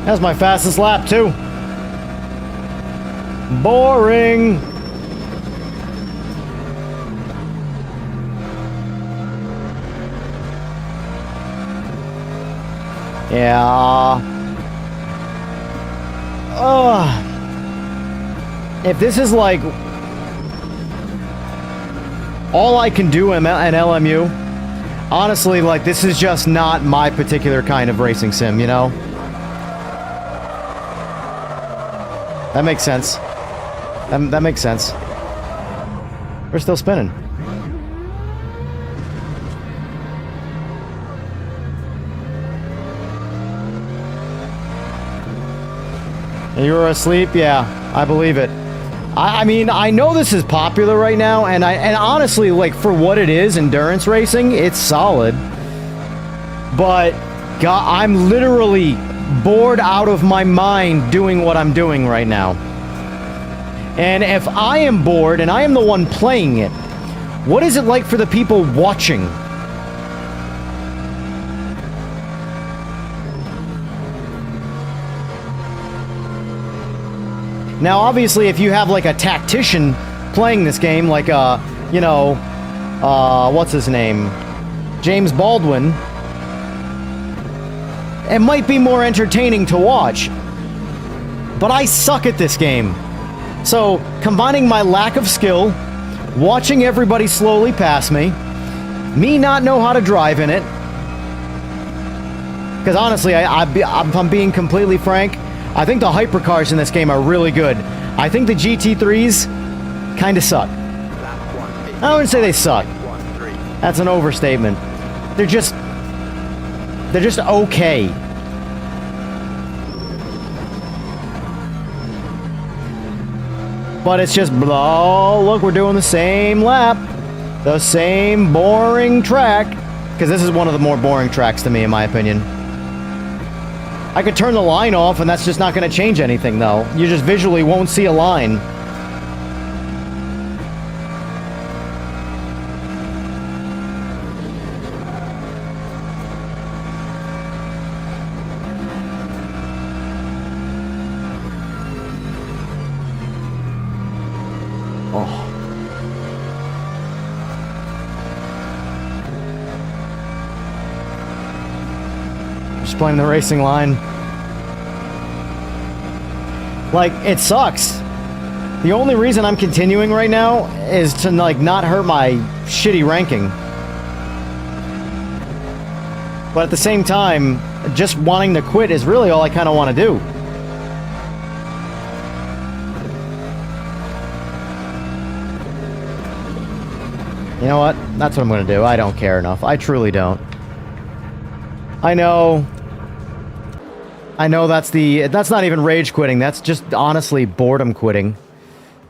That's my fastest lap, too. Boring. Yeah. If this is like all I can do in LMU, honestly, like, this is just not my particular kind of racing sim, you know? That makes sense. That makes sense. We're still spinning. You were asleep? Yeah, I believe it. I mean, I know this is popular right now, and honestly, like, for what it is, endurance racing, it's solid. But, God, I'm literally bored out of my mind doing what I'm doing right now. And if I am bored, and I am the one playing it, what is it like for the people watching? Now, obviously, if you have, like, a tactician playing this game, like, you know, what's his name? James Baldwin, it might be more entertaining to watch. But I suck at this game. So, combining my lack of skill, watching everybody slowly pass me not know how to drive in it, because honestly, I'm being completely frank, I think the hypercars in this game are really good. I think the GT3s kind of suck. I wouldn't say they suck. That's an overstatement. They're just okay. But it's just, oh, look, we're doing the same lap. The same boring track. Because this is one of the more boring tracks to me, in my opinion. I could turn the line off, and that's just not going to change anything, though. You just visually won't see a line. Oh. Just playing the racing line. Like, it sucks. The only reason I'm continuing right now is to, like, not hurt my shitty ranking. But at the same time, just wanting to quit is really all I kind of want to do. You know what? That's what I'm going to do. I don't care enough. I truly don't. I know that's not even rage quitting. That's just honestly boredom quitting.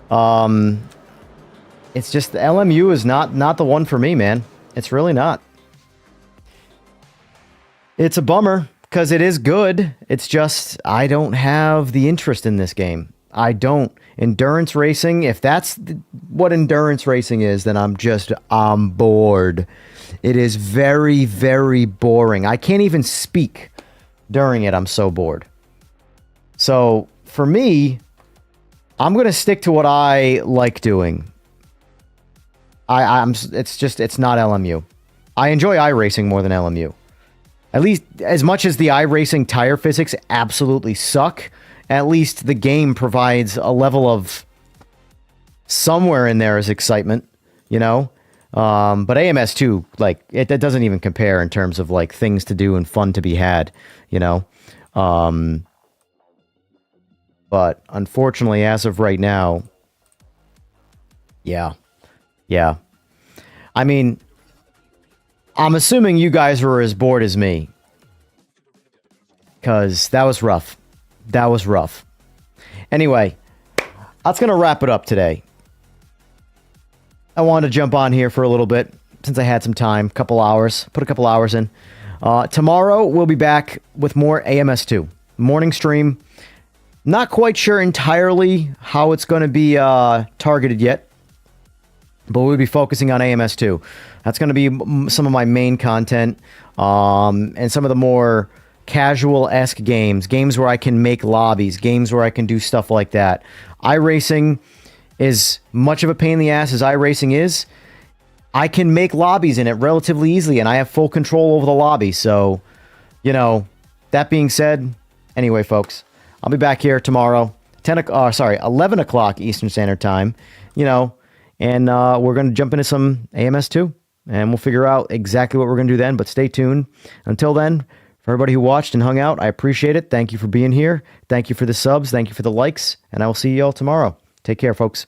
It's just LMU is not the one for me, man. It's really not. It's a bummer because it is good. It's just I don't have the interest in this game. I don't. Endurance racing, if that's what endurance racing is, then I'm bored. It is very, very boring. I can't even speak during it. I'm so bored. So, for me, I'm going to stick to what I like doing. It's not LMU. I enjoy iRacing more than LMU. At least, as much as the iRacing tire physics absolutely suck, at least the game provides a level of somewhere in there is excitement, you know? But AMS2, like, it doesn't even compare in terms of, like, things to do and fun to be had, you know? But unfortunately, as of right now, yeah. I mean, I'm assuming you guys were as bored as me. Because that was rough. That was rough. Anyway, that's going to wrap it up today. I wanted to jump on here for a little bit since I had some time, couple hours, put a couple hours in. Tomorrow, we'll be back with more AMS2. Morning stream. Not quite sure entirely how it's going to be targeted yet, but we'll be focusing on AMS2. That's going to be some of my main content and some of the more casual-esque games, games where I can make lobbies, games where I can do stuff like that. iRacing is much of a pain in the ass as iRacing is. I can make lobbies in it relatively easily, and I have full control over the lobby. So, you know, that being said, anyway, folks, I'll be back here tomorrow, 11 o'clock Eastern Standard Time, you know, and we're going to jump into some AMS2, and we'll figure out exactly what we're going to do then, but stay tuned. Until then, for everybody who watched and hung out, I appreciate it. Thank you for being here. Thank you for the subs. Thank you for the likes, and I will see you all tomorrow. Take care, folks.